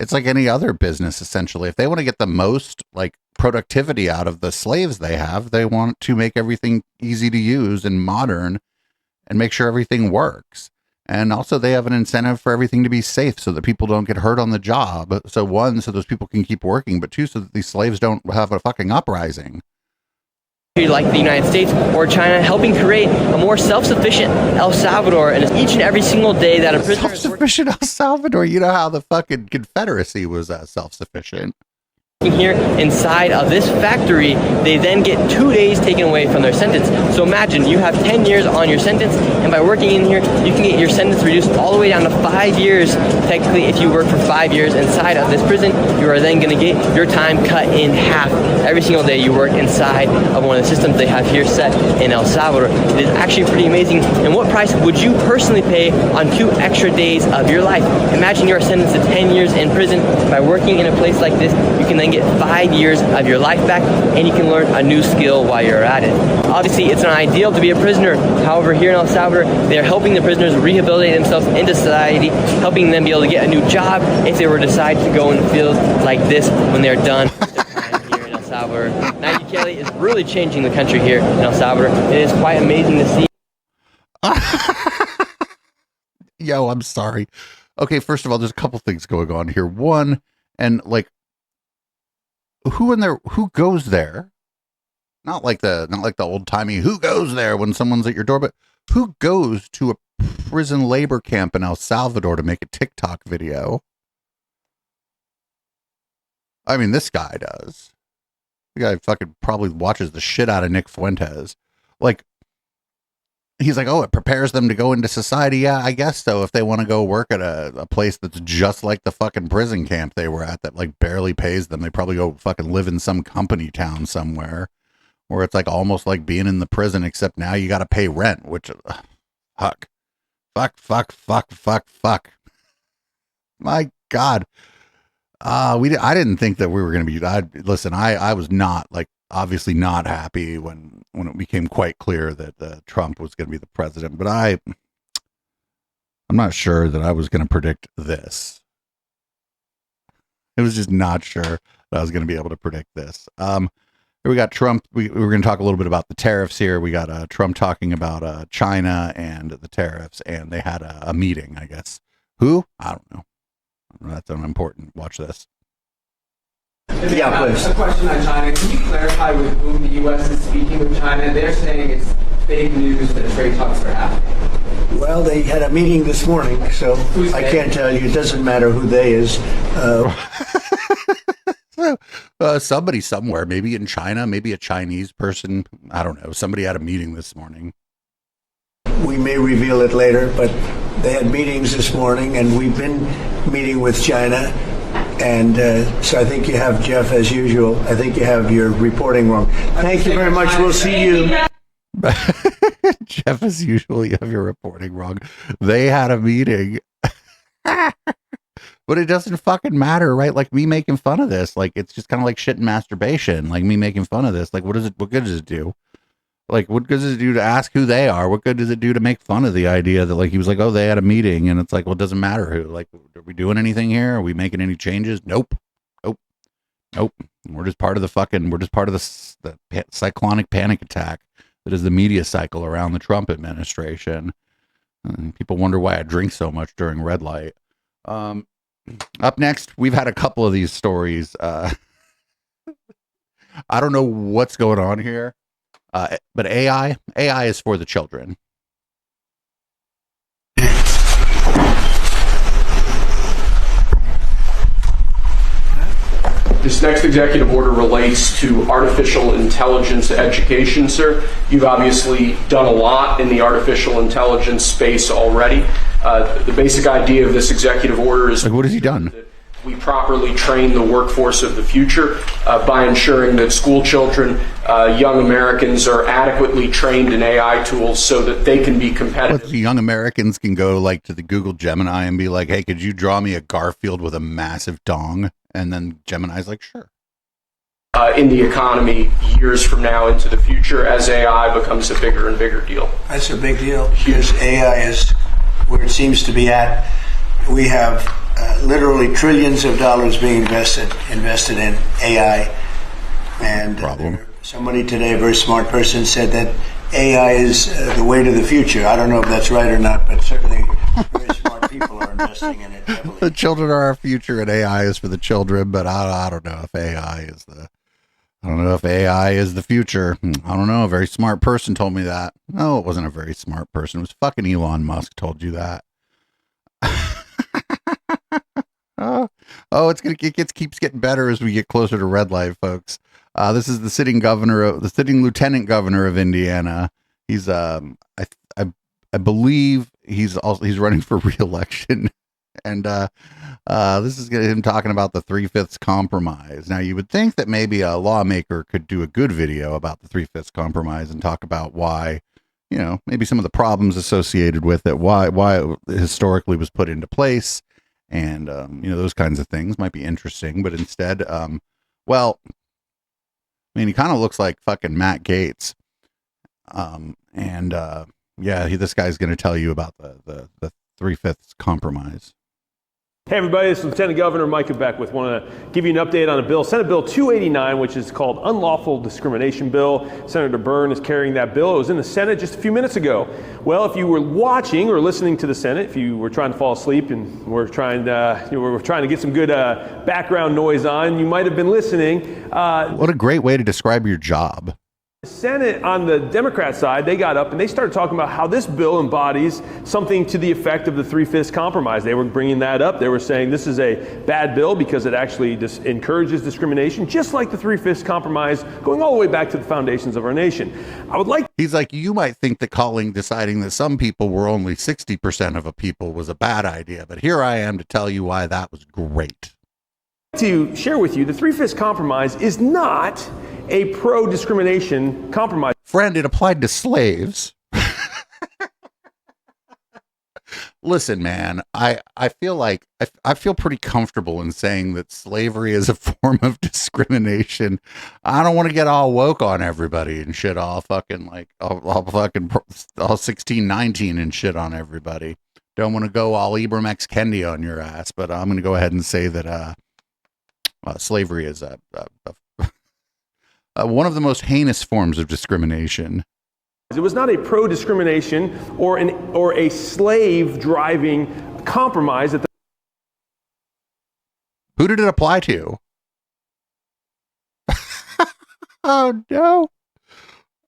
it's like any other business essentially. If they want to get the most like productivity out of the slaves they have, they want to make everything easy to use and modern, and make sure everything works. And also they have an incentive for everything to be safe so that people don't get hurt on the job. So one, so those people can keep working, but two, so that these slaves don't have a fucking uprising. Like the United States or China, helping create a more self-sufficient El Salvador, and each and every single day that a prisoner self-sufficient El Salvador, you know how the fucking Confederacy was self-sufficient. Here inside of this factory, they then get 2 days taken away from their sentence. So imagine you have 10 years on your sentence, and by working in here, you can get your sentence reduced all the way down to 5 years. Technically, if you work for 5 years inside of this prison, you are then going to get your time cut in half every single day you work inside of one of the systems they have here set in El Salvador. It is actually pretty amazing. And what price would you personally pay on 2 extra days of your life? Imagine you are sentenced to 10 years in prison. By working in a place like this, you can then get 5 years of your life back, and you can learn a new skill while you're at it. Obviously, it's not ideal to be a prisoner. However, here in El Salvador, they are helping the prisoners rehabilitate themselves into society, helping them be able to get a new job if they were to decide to go in fields like this when they're done with their time here in El Salvador. Nayib Bukele is really changing the country here in El Salvador. It is quite amazing to see. Yo, I'm sorry. Okay, first of all, there's a couple things going on here. One, and like, who goes there? Not like the old timey who goes there when someone's at your door, but who goes to a prison labor camp in El Salvador to make a TikTok video? I mean, this guy does. The guy fucking probably watches the shit out of Nick Fuentes. Like, he's like, oh, it prepares them to go into society. Yeah, I guess so. If they want to go work at a place that's just like the fucking prison camp they were at that like barely pays them, they probably go fucking live in some company town somewhere where it's like almost like being in the prison, except now you got to pay rent, which fuck. My God. I didn't think that we were going to be, listen, I was not like, obviously not happy when it became quite clear that Trump was going to be the president, but I'm not sure that I was going to predict this. I was just not sure that I was going to be able to predict this. We got Trump. We were going to talk a little bit about the tariffs here. We got Trump talking about China and the tariffs, and they had a meeting, I guess. Who? I don't know. That's unimportant. Watch this. Yeah, please. A question on China. Can you clarify with whom the U.S. is speaking with China? They're saying it's fake news that trade talks are happening. Well, they had a meeting this morning, so I can't tell you. It doesn't matter who they is. Somebody somewhere, maybe in China, maybe a Chinese person. I don't know. Somebody had a meeting this morning. We may reveal it later, but they had meetings this morning, and we've been meeting with China. And so I think you have, Jeff, as usual, I think you have your reporting wrong. Thank you very much. We'll see you. Jeff, as usual, you have your reporting wrong. They had a meeting. But it doesn't fucking matter, right? Like me making fun of this. Like it's just kind of like shit and masturbation. Like me making fun of this. Like what good does it do? Like what good does it do to ask who they are? What good does it do to make fun of the idea that like he was like, oh, they had a meeting, and it's like, well, it doesn't matter who. Like, are we doing anything here? Are we making any changes? Nope. We're just part of the cyclonic panic attack that is the media cycle around the Trump administration. People wonder why I drink so much during red light. Up next, we've had a couple of these stories. I don't know what's going on here. But AI is for the children. This next executive order relates to artificial intelligence education, sir. You've obviously done a lot in the artificial intelligence space already. The basic idea of this executive order is... Like, what has he done? We properly train the workforce of the future by ensuring that school children, young Americans are adequately trained in AI tools so that they can be competitive. What, the young Americans can go like to the Google Gemini and be like, hey, could you draw me a Garfield with a massive dong? And then Gemini's like, sure. In the economy years from now into the future as AI becomes a bigger and bigger deal. That's a big deal because AI is where it seems to be at. We have literally trillions of dollars being invested in AI. And somebody today, a very smart person, said that AI is the way to the future. I don't know if that's right or not, but certainly very smart people are investing in it heavily. The children are our future, and AI is for the children. But I don't know if AI is the future. I don't know. A very smart person told me that. No, it wasn't a very smart person. It was fucking Elon Musk told you that. Oh, it keeps getting better as we get closer to red light, folks. This is the sitting lieutenant governor of Indiana. He's I believe he's running for re-election, and this is him talking about the 3/5 compromise. Now, you would think that maybe a lawmaker could do a good video about the 3/5 compromise and talk about why, maybe some of the problems associated with it, why it historically was put into place. And, those kinds of things might be interesting, but instead, he kind of looks like fucking Matt Gaetz. This guy's going to tell you about the 3/5 compromise. Hey everybody, this is Lieutenant Governor Mike Beck want to give you an update on a bill, Senate Bill 289, which is called Unlawful Discrimination Bill. Senator Byrne is carrying that bill. It was in the Senate just a few minutes ago. Well, if you were watching or listening to the Senate, if you were trying to fall asleep and we're trying to get some good background noise on, you might have been listening. What a great way to describe your job. The Senate, on the Democrat side, they got up and they started talking about how this bill embodies something to the effect of the 3/5 compromise. They were bringing that up. They were saying this is a bad bill because it actually encourages discrimination, just like the 3/5 compromise, going all the way back to the foundations of our nation. He's like, you might think that deciding that some people were only 60% of a people was a bad idea, but here I am to tell you why that was great. To share with you, the 3/5 compromise is not a pro-discrimination compromise. Friend, it applied to slaves. Listen, man, I feel like I feel pretty comfortable in saying that slavery is a form of discrimination. I don't want to get all woke on everybody and shit all 1619 and shit on everybody. Don't want to go all Ibram X Kendi on your ass, but I'm going to go ahead and say that slavery is one of the most heinous forms of discrimination. It was not a pro-discrimination or a slave-driving compromise. Who did it apply to? Oh, no.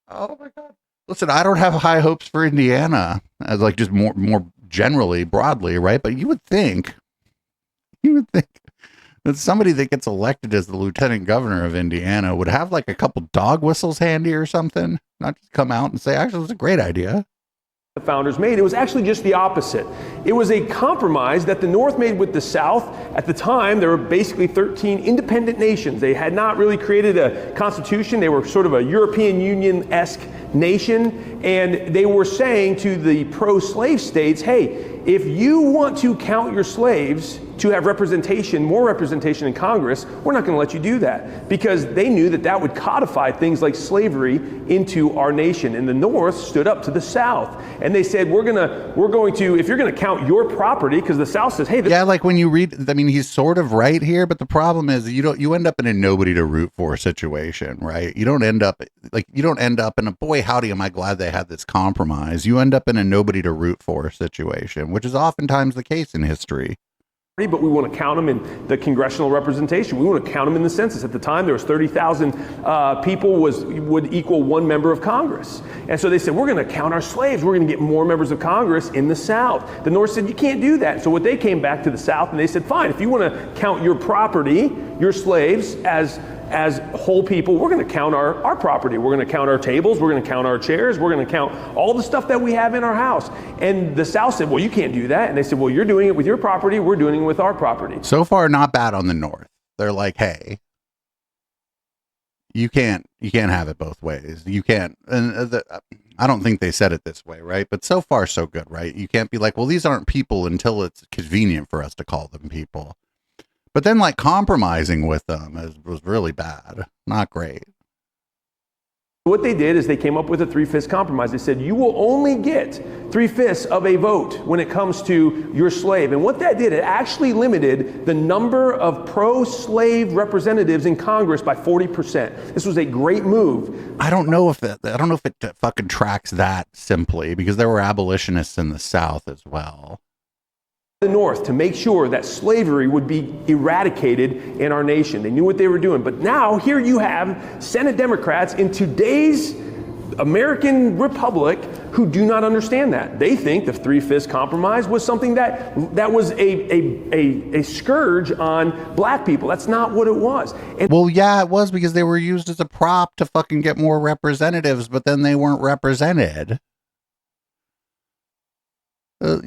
Oh, my God. Listen, I don't have high hopes for Indiana, as just more generally, broadly, right? But you would think that somebody that gets elected as the lieutenant governor of Indiana would have a couple dog whistles handy or something, not just come out and say, actually, it was a great idea. The founders made. It was actually just the opposite. It was a compromise that the North made with the South. At the time, there were basically 13 independent nations. They had not really created a constitution. They were sort of a European Union-esque nation, and they were saying to the pro-slave states, hey, if you want to count your slaves to have more representation in Congress, we're not going to let you do that, because they knew that would codify things like slavery into our nation. And the North stood up to the South, and they said, we're going to, if you're going to count your property, because the South says, hey, when you read, he's sort of right here, but the problem is you end up in a nobody to root for situation, right? You don't end up in a boy howdy, am I glad they had this compromise. You end up in a nobody to root for situation, which is oftentimes the case in history. But we want to count them in the congressional representation. We want to count them in the census. At the time, there was 30,000 people would equal one member of Congress. And so they said, we're going to count our slaves. We're going to get more members of Congress in the South. The North said, you can't do that. So what they came back to the South and they said, fine, if you want to count your property, your slaves, as whole people, we're going to count our property. We're going to count our tables. We're going to count our chairs. We're going to count all the stuff that we have in our house. And the South said, well, you can't do that. And they said, well, you're doing it with your property. We're doing it with our property. So far, not bad on the North. They're like, hey, you can't have it both ways. You can't. And I don't think they said it this way, right? But so far, so good, right? You can't be like, well, these aren't people until it's convenient for us to call them people. But then compromising with them was really bad. Not great. What they did is they came up with a 3/5 compromise. They said, you will only get 3/5 of a vote when it comes to your slave. And what that did, it actually limited the number of pro-slave representatives in Congress by 40%. This was a great move. I don't know if it fucking tracks that simply, because there were abolitionists in the South as well. The North to make sure that slavery would be eradicated in our nation. They knew what they were doing. But now here you have Senate Democrats in today's American Republic who do not understand that. They think the Three-Fifths Compromise was something that was a scourge on black people. That's not what it was. And well, yeah, it was, because they were used as a prop to fucking get more representatives, but then they weren't represented.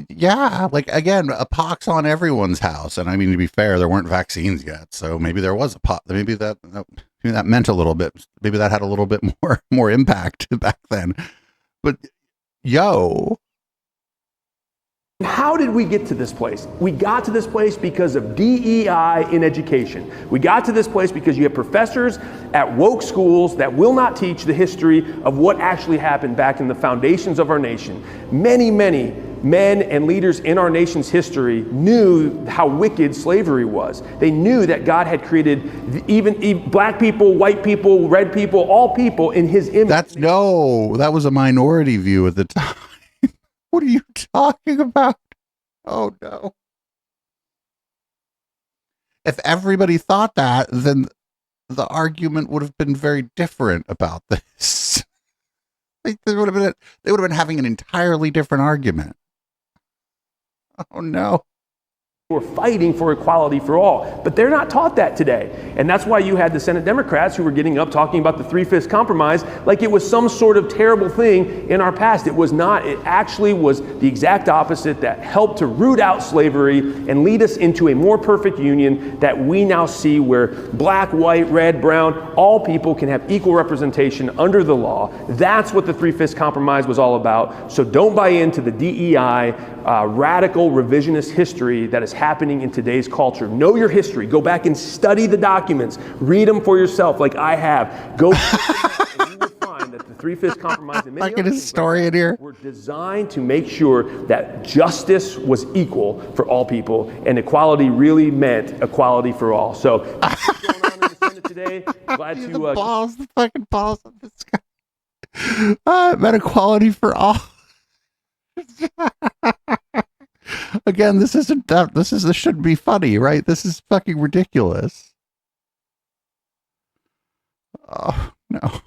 Yeah, like, again, a pox on everyone's house. And I mean, to be fair, there weren't vaccines yet, so maybe there was a pox. Maybe that meant a little bit. Maybe that had a little bit more impact back then. But yo, how did we get to this place? We got to this place because of DEI in education. We got to this place because you have professors at woke schools that will not teach the history of what actually happened back in the foundations of our nation. Many, many men and leaders in our nation's history knew how wicked slavery was. They knew that God had created even black people, white people, red people, all people in his image. That was a minority view at the time. What are you talking about? Oh no. If everybody thought that, then the argument would have been very different about this. They would have been having an entirely different argument. Oh no. We're fighting for equality for all, but they're not taught that today. And that's why you had the Senate Democrats who were getting up talking about the Three-Fifths Compromise like it was some sort of terrible thing in our past. It was not. It actually was the exact opposite that helped to root out slavery and lead us into a more perfect union that we now see, where black, white, red, brown, all people can have equal representation under the law. That's what the Three-Fifths Compromise was all about. So don't buy into the DEI radical revisionist history that is happening in today's culture. Know your history. Go back and study the documents. Read them for yourself, like I have. Go and you will find that the Three-Fifths Compromise and many other things were designed to make sure that justice was equal for all people, and equality really meant equality for all. So what's going on in the Senate today? Glad to the fucking balls of this guy. It meant equality for all. Again, this shouldn't be funny, right? This is fucking ridiculous. Oh no.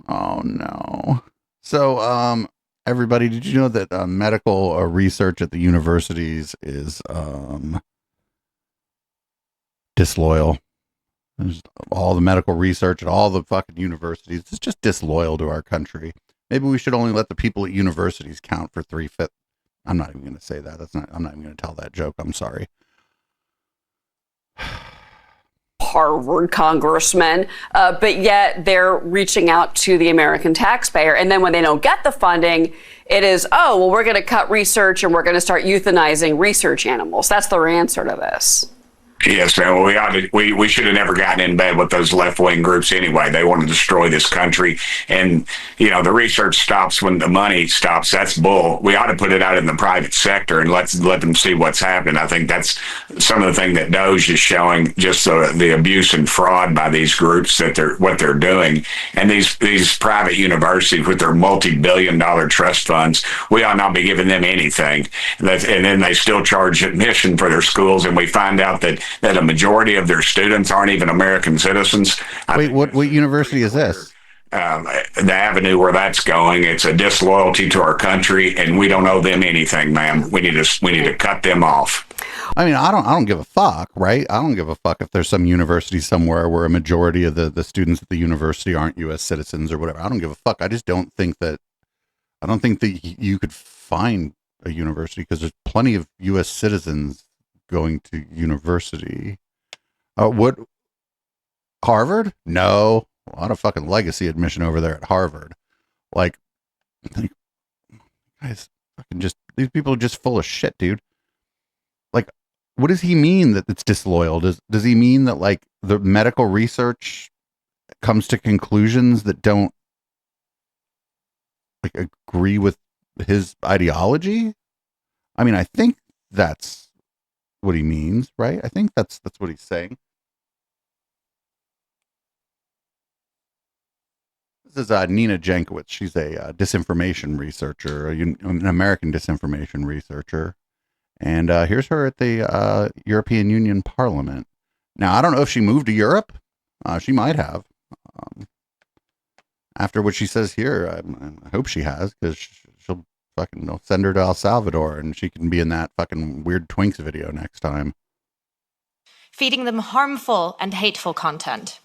Oh no. So everybody, did you know that medical research at the universities is disloyal? There's all the medical research at all the fucking universities. It's just disloyal to our country. Maybe we should only let the people at universities count for 3/5. I'm not even going to say that. I'm not even going to tell that joke. I'm sorry. Harvard congressman, but yet they're reaching out to the American taxpayer. And then when they don't get the funding, it is, oh, well, we're going to cut research and we're going to start euthanizing research animals. That's their answer to this. Yes, man. Well, we should have never gotten in bed with those left-wing groups anyway. They want to destroy this country. And, you know, the research stops when the money stops. That's bull. We ought to put it out in the private sector and let them see what's happening. I think that's some of the thing that Doge is showing, just the abuse and fraud by these groups, that what they're doing. And these private universities with their multi-billion-dollar trust funds, we ought not be giving them anything. And then they still charge admission for their schools, and we find out that a majority of their students aren't even American citizens. Wait, what university is this? The avenue where that's going, it's a disloyalty to our country, and we don't owe them anything, ma'am. We need to cut them off. I mean, I don't give a fuck, right? I don't give a fuck if there's some university somewhere where a majority of the students at the university aren't U.S. citizens or whatever. I don't give a fuck. I just don't think that you could find a university, because there's plenty of U.S. citizens going to university. What? Harvard? No. A lot of fucking legacy admission over there at Harvard. Like, guys, fucking these people are just full of shit, dude. Like, what does he mean that it's disloyal? Does he mean that, like, the medical research comes to conclusions that don't, like, agree with his ideology? I mean, I think that's what he means, right? I think that's what he's saying. This is Nina Jankowicz. She's a disinformation researcher, an American disinformation researcher. And here's her at the European Union Parliament. Now, I don't know if she moved to Europe. She might have. After what she says here, I hope she has, because she'll fucking send her to El Salvador and she can be in that fucking weird Twinks video next time. Feeding them harmful and hateful content.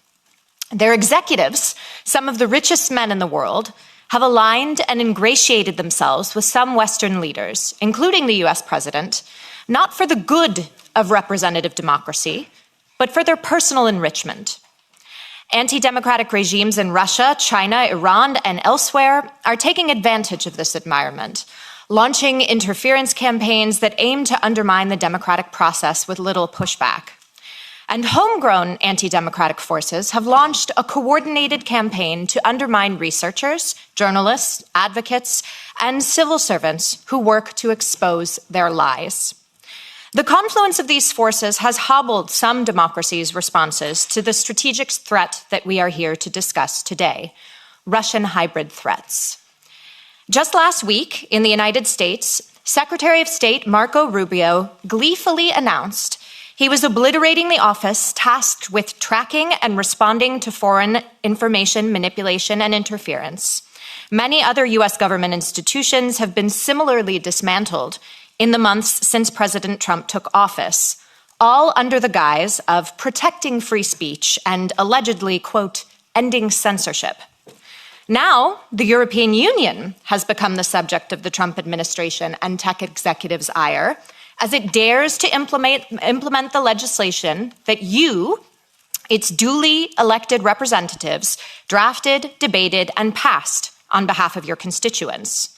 Their executives, some of the richest men in the world, have aligned and ingratiated themselves with some Western leaders, including the US president, not for the good of representative democracy, but for their personal enrichment. Anti-democratic regimes in Russia, China, Iran, and elsewhere are taking advantage of this environment, launching interference campaigns that aim to undermine the democratic process with little pushback. And homegrown anti-democratic forces have launched a coordinated campaign to undermine researchers, journalists, advocates, and civil servants who work to expose their lies. The confluence of these forces has hobbled some democracies' responses to the strategic threat that we are here to discuss today, Russian hybrid threats. Just last week, in the United States, Secretary of State Marco Rubio gleefully announced he was obliterating the office tasked with tracking and responding to foreign information manipulation and interference. Many other U.S. government institutions have been similarly dismantled in the months since President Trump took office, all under the guise of protecting free speech and allegedly, quote, ending censorship. Now, the European Union has become the subject of the Trump administration and tech executives' ire, as it dares to implement the legislation that you, its duly elected representatives, drafted, debated, and passed on behalf of your constituents.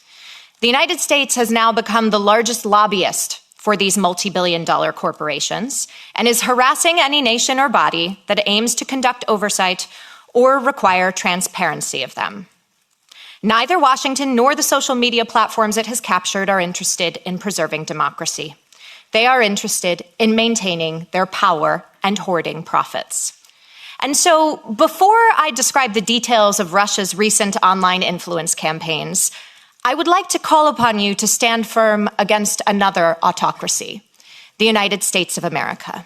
The United States has now become the largest lobbyist for these multi-billion-dollar corporations and is harassing any nation or body that aims to conduct oversight or require transparency of them. Neither Washington nor the social media platforms it has captured are interested in preserving democracy. They are interested in maintaining their power and hoarding profits. And so, before I describe the details of Russia's recent online influence campaigns, I would like to call upon you to stand firm against another autocracy, the United States of America.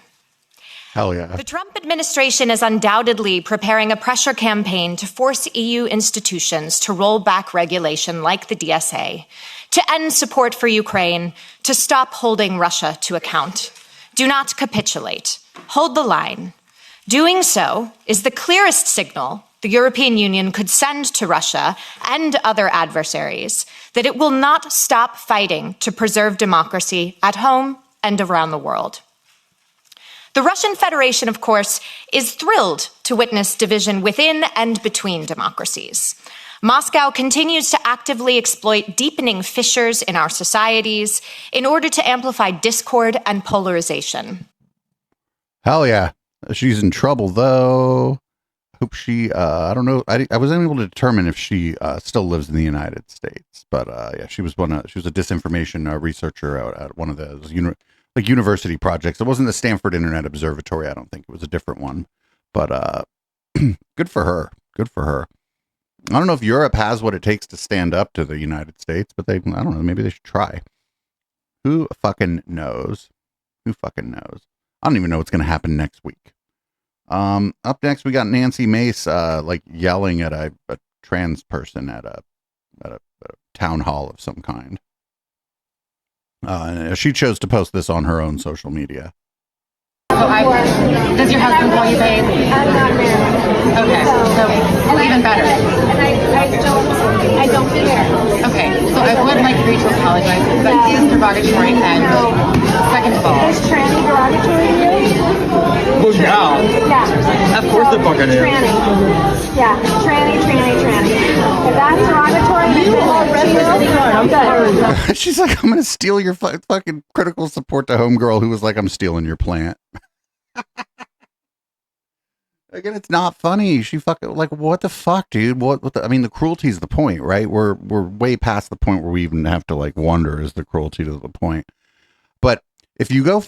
Hell yeah. The Trump administration is undoubtedly preparing a pressure campaign to force EU institutions to roll back regulation like the DSA, to end support for Ukraine, to stop holding Russia to account. Do not capitulate. Hold the line. Doing so is the clearest signal the European Union could send to Russia and other adversaries that it will not stop fighting to preserve democracy at home and around the world. The Russian Federation, of course, is thrilled to witness division within and between democracies. Moscow continues to actively exploit deepening fissures in our societies in order to amplify discord and polarization. Hell yeah. She's in trouble, though. Hope she, I don't know. I wasn't able to determine if she still lives in the United States, but yeah, she was a disinformation researcher at one of those university projects. It wasn't the Stanford Internet Observatory. I don't think it was a different one, but good for her. Good for her. I don't know if Europe has what it takes to stand up to the United States, but I don't know. Maybe they should try. Who fucking knows? Who fucking knows? I don't even know what's going to happen next week. Up next, we got Nancy Mace, yelling at a trans person at a town hall of some kind. She chose to post this on her own social media. Does your husband call you babe? I'm not married. Okay, so even better. And I don't care. Okay, so I would like for you to apologize, but he is derogatory and second of all. Is tranny derogatory to you? Well, yeah. Of course the fucking is. Tranny. Yeah, tranny. If that's derogatory, then good. She's like, I'm going to steal your fucking critical support to homegirl who was like, I'm stealing your plant. Again, it's not funny. She fucking what the fuck, dude? The cruelty is the point, right? We're way past the point where we even have to wonder, is the cruelty to the point? But if you go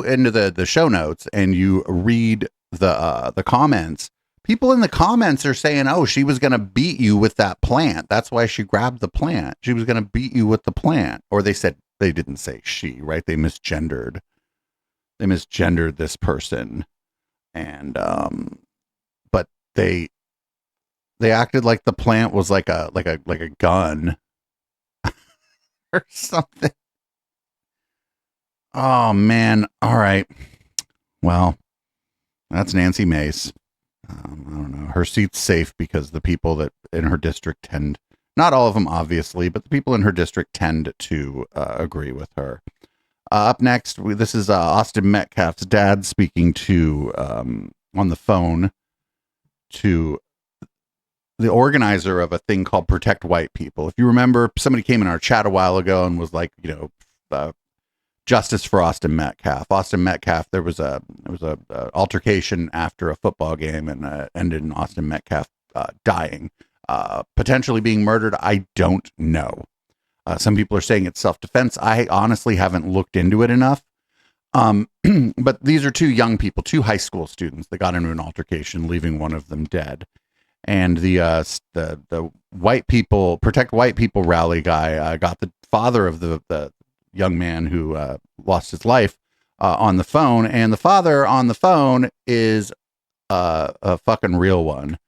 into the show notes and you read the comments, people in the comments are saying, oh, she was going to beat you with that plant. That's why she grabbed the plant. She was going to beat you with the plant. Or they didn't say she, right? They misgendered this person. And, but they They acted like the plant was like a gun or something. Oh man. All right. Well, that's Nancy Mace. I don't know. Her seat's safe because the people that in her district tend, not all of them obviously, but the people in her district tend to agree with her. Up next, this is Austin Metcalf's dad speaking to on the phone to the organizer of a thing called Protect White People. If you remember, somebody came in our chat a while ago and was like, justice for Austin Metcalf. Austin Metcalf, there was a altercation after a football game and ended in Austin Metcalf dying, potentially being murdered. I don't know. Some people are saying it's self-defense. I honestly haven't looked into it enough. But these are two young people, two high school students that got into an altercation, leaving one of them dead. And the white people, Protect White People rally guy got the father of the young man who lost his life on the phone. And the father on the phone is a fucking real one.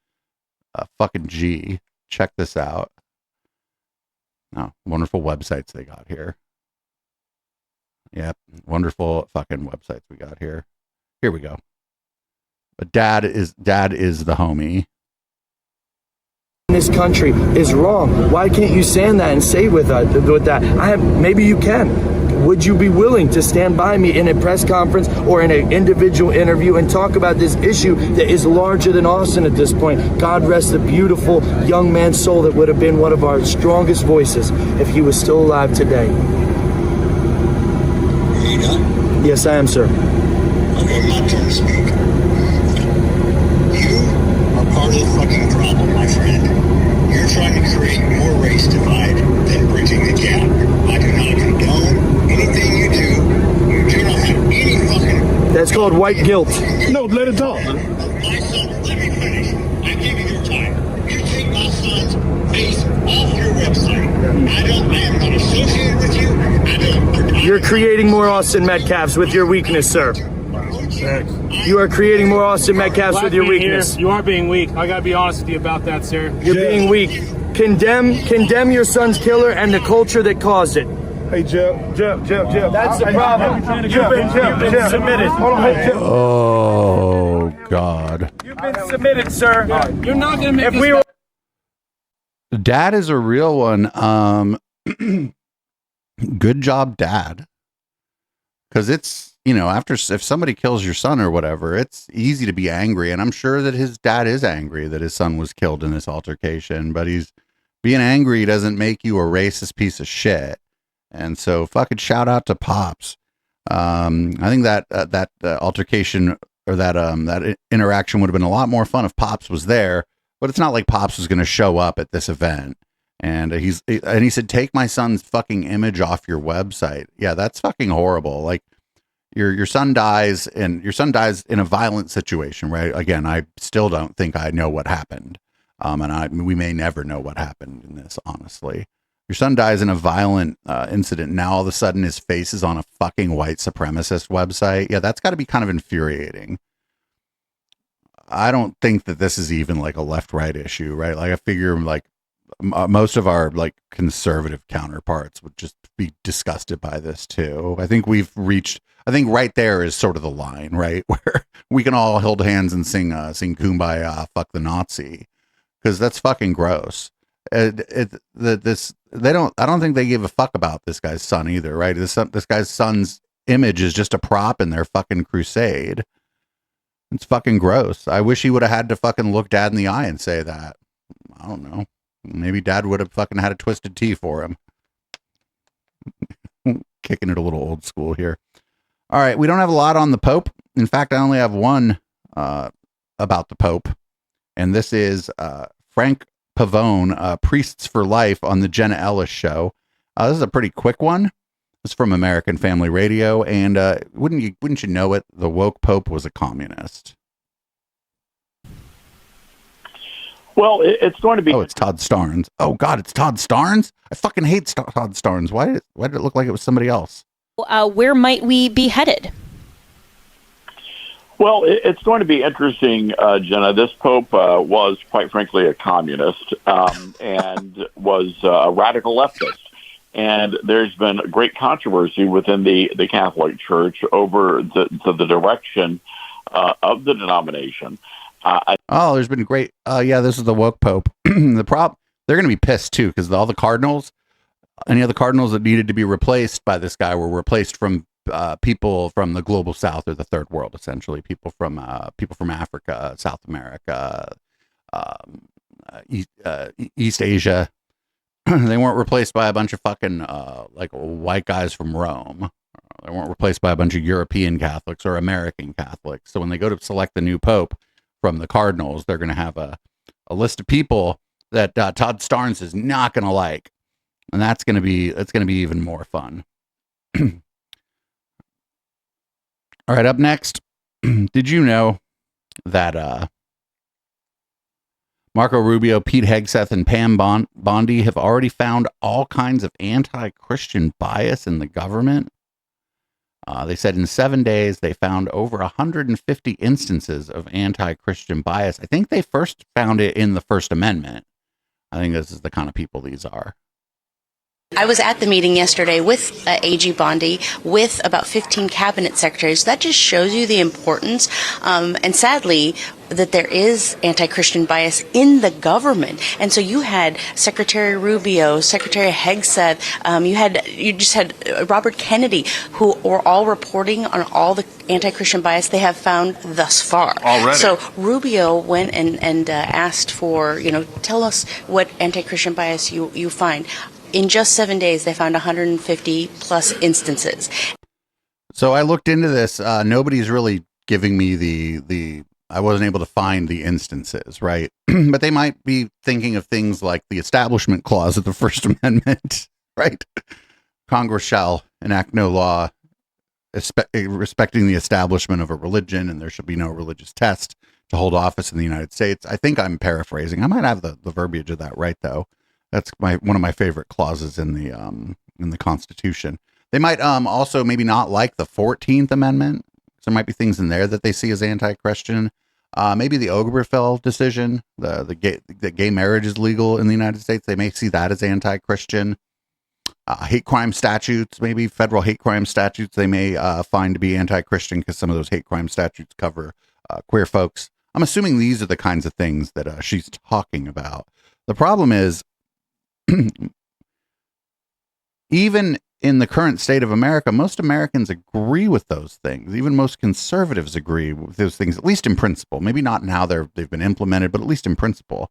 A fucking G. Check this out. Oh, wonderful websites they got here. Yep, wonderful fucking websites we got here. Here we go. But dad is the homie. This country is wrong. Why can't you stand that and say with that? Maybe you can. Would you be willing to stand by me in a press conference or in an individual interview and talk about this issue that is larger than Austin at this point? God rest the beautiful young man's soul that would have been one of our strongest voices if he was still alive today. Are you done? Yes, I am, sir. Okay, my turn to speak. You are part of the fucking problem, my friend. You're trying to create more race divide than bridging the gap. I do not condone anything you do. You do not have any fucking... That's called white guilt. No, let it talk. My son, let me finish. I give you your time. You take my son's face off your website. I am not associated with you. You're creating more Austin Metcalfs with your weakness, sir. You are creating more Austin Metcalfs with your weakness. You are being weak. I gotta be honest with you about that, sir. You're being weak. Condemn your son's killer and the culture that caused it. Hey, Jeff. That's the problem. You've been submitted. Oh God. You've been submitted, sir. You're not gonna make Dad is a real one. Good job, Dad. Because it's, if somebody kills your son or whatever, it's easy to be angry. And I'm sure that his dad is angry that his son was killed in this altercation, but being angry doesn't make you a racist piece of shit. And so fucking shout out to Pops. I think that altercation or that interaction would have been a lot more fun if Pops was there, but it's not like Pops was going to show up at this event. And he said, take my son's fucking image off your website. Yeah, that's fucking horrible. Like your son dies in a violent situation, right? Again, I still don't think I know what happened. And we may never know what happened in this, honestly. Your son dies in a violent incident. Now all of a sudden his face is on a fucking white supremacist website. Yeah, that's got to be kind of infuriating. I don't think that this is even like a left-right issue, right? Like I figure like most of our like conservative counterparts would just be disgusted by this too. I think right there is sort of the line, right? Where we can all hold hands and sing Kumbaya, fuck the Nazi. Cause that's fucking gross. I don't think they give a fuck about this guy's son either, right? This guy's son's image is just a prop in their fucking crusade. It's fucking gross. I wish he would have had to fucking look Dad in the eye and say that. I don't know. Maybe Dad would have fucking had a twisted tea for him. Kicking it a little old school here. All right. We don't have a lot on the Pope. In fact, I only have one about the Pope. And this is Frank Pavone, Priests for Life on the Jenna Ellis Show. This is a pretty quick one. It's from American Family Radio. And wouldn't you know it? The woke Pope was a communist. Well, it's going to be... Oh, it's Todd Starnes. Oh, God, it's Todd Starnes? I fucking hate Todd Starnes. Why did it look like it was somebody else? Where might we be headed? Well, it's going to be interesting, Jenna. This Pope was, quite frankly, a communist and was a radical leftist. And there's been great controversy within the Catholic Church over the direction of the denomination. There's been great. Yeah, this is the woke Pope. They're going to be pissed too, because all the cardinals, any of the cardinals that needed to be replaced by this guy were replaced from people from the global south or the third world, essentially people from Africa, South America, East Asia. They weren't replaced by a bunch of fucking like white guys from Rome. They weren't replaced by a bunch of European Catholics or American Catholics. So when they go to select the new Pope from the cardinals, they're going to have a list of people that Todd Starnes is not going to like, and it's going to be even more fun. All right, up next, did you know that Marco Rubio, Pete Hegseth, and Pam Bondi have already found all kinds of anti-Christian bias in the government? They said in 7 days, they found over 150 instances of anti-Christian bias. I think they first found it in the First Amendment. I think this is the kind of people these are. I was at the meeting yesterday with AG Bondi, with about 15 cabinet secretaries. That just shows you the importance, and sadly, that there is anti-Christian bias in the government. And so you had Secretary Rubio, Secretary Hegseth, you just had Robert Kennedy, who were all reporting on all the anti-Christian bias they have found thus far. Already. So Rubio went and asked for, tell us what anti-Christian bias you find. In just 7 days, they found 150 plus instances. So I looked into this. Nobody's really giving me the I wasn't able to find the instances, right? But they might be thinking of things like the Establishment Clause of the First Amendment, right? Congress shall enact no law respecting the establishment of a religion, and there shall be no religious test to hold office in the United States. I think I'm paraphrasing. I might have the verbiage of that right, though. That's one of my favorite clauses in the Constitution. They might also maybe not like the 14th Amendment. There might be things in there that they see as anti-Christian. Maybe the Obergefell decision, the gay marriage is legal in the United States. They may see that as anti-Christian. Hate crime statutes, maybe federal hate crime statutes, they may find to be anti-Christian because some of those hate crime statutes cover queer folks. I'm assuming these are the kinds of things that she's talking about. The problem is, even in the current state of America, most Americans agree with those things. Even most conservatives agree with those things, at least in principle. Maybe not in how they've been implemented, but at least in principle.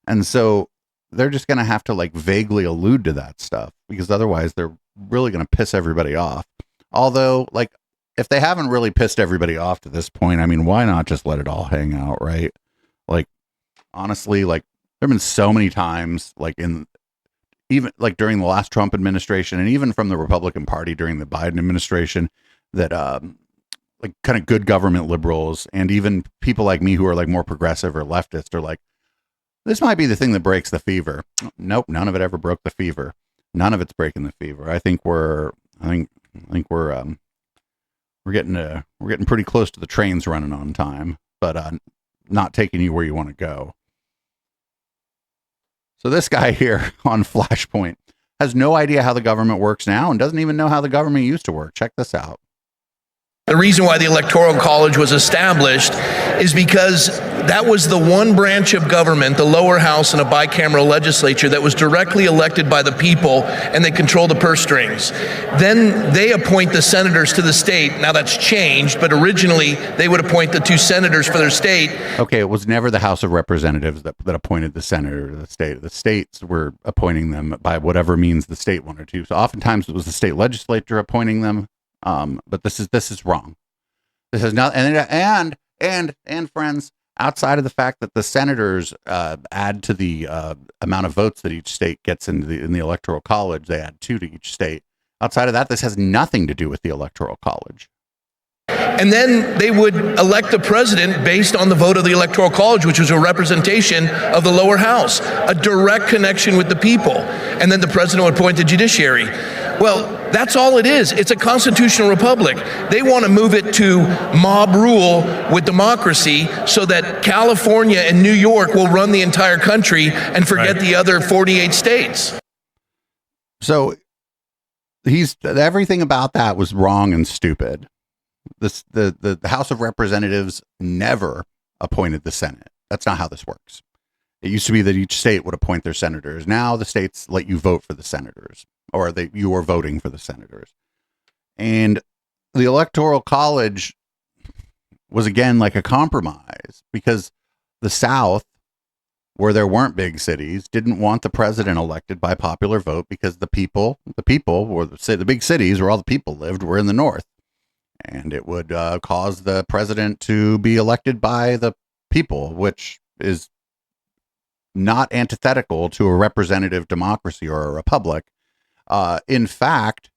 And so they're just going to have to like vaguely allude to that stuff, because otherwise they're really going to piss everybody off. Although, like, if they haven't really pissed everybody off to this point, I mean, why not just let it all hang out, right? Like, honestly, like, there have been so many times, like even like during the last Trump administration, and even from the Republican Party during the Biden administration, that like kind of good government liberals and even people like me who are like more progressive or leftist are like, this might be the thing that breaks the fever. Nope, none of it ever broke the fever. None of it's breaking the fever. I think we're getting pretty close to the trains running on time, but not taking you where you want to go. So this guy here on Flashpoint has no idea how the government works now and doesn't even know how the government used to work. Check this out. The reason why the Electoral College was established is because that was the one branch of government, the lower house in a bicameral legislature, that was directly elected by the people, and they control the purse strings. Then they appoint the senators to the state. Now that's changed, but originally they would appoint the 2 senators for their state. Okay, it was never the House of Representatives that appointed the senator to the state. The states were appointing them by whatever means the state wanted to. So oftentimes it was the state legislature appointing them. But this is wrong. This is not, and friends, outside of the fact that the senators add to the amount of votes that each state gets in the Electoral College, they add 2 to each state. Outside of that, this has nothing to do with the Electoral College. And then they would elect the president based on the vote of the Electoral College, which was a representation of the lower house, a direct connection with the people. And then the president would appoint the judiciary. Well, that's all it is. It's a constitutional republic. They want to move it to mob rule with democracy so that California and New York will run the entire country and forget the other 48 states. So everything about that was wrong and stupid. The House of Representatives never appointed the Senate. That's not how this works. It used to be that each state would appoint their senators. Now the states let you vote for the senators, or you are voting for the senators. And the Electoral College was, again, like a compromise, because the South, where there weren't big cities, didn't want the president elected by popular vote, because the people, or the big cities where all the people lived, were in the North. And it would cause the president to be elected by the people, which is not antithetical to a representative democracy or a republic. In fact,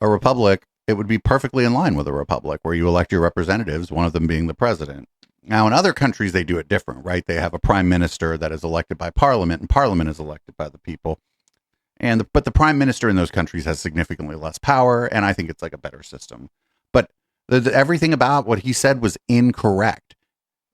a republic, it would be perfectly in line with a republic, where you elect your representatives, one of them being the president. Now, in other countries, they do it different, right? They have a prime minister that is elected by parliament, and parliament is elected by the people. But the prime minister in those countries has significantly less power, and I think it's like a better system. But everything about what he said was incorrect.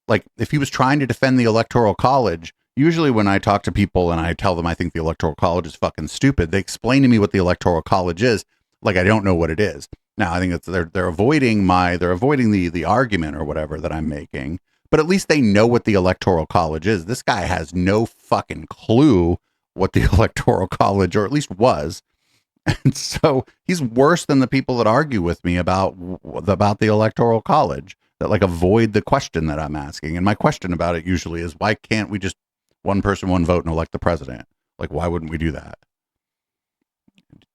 Like, if he was trying to defend the Electoral College, usually when I talk to people and I tell them I think the Electoral College is fucking stupid, they explain to me what the Electoral College is, like I don't know what it is. Now, I think it's they're avoiding the argument or whatever that I'm making, but at least they know what the Electoral College is. This guy has no fucking clue what the Electoral College, or at least was. And so he's worse than the people that argue with me about the Electoral College, that like avoid the question that I'm asking. And my question about it usually is, why can't we just one person, one vote and elect the president? Like, why wouldn't we do that?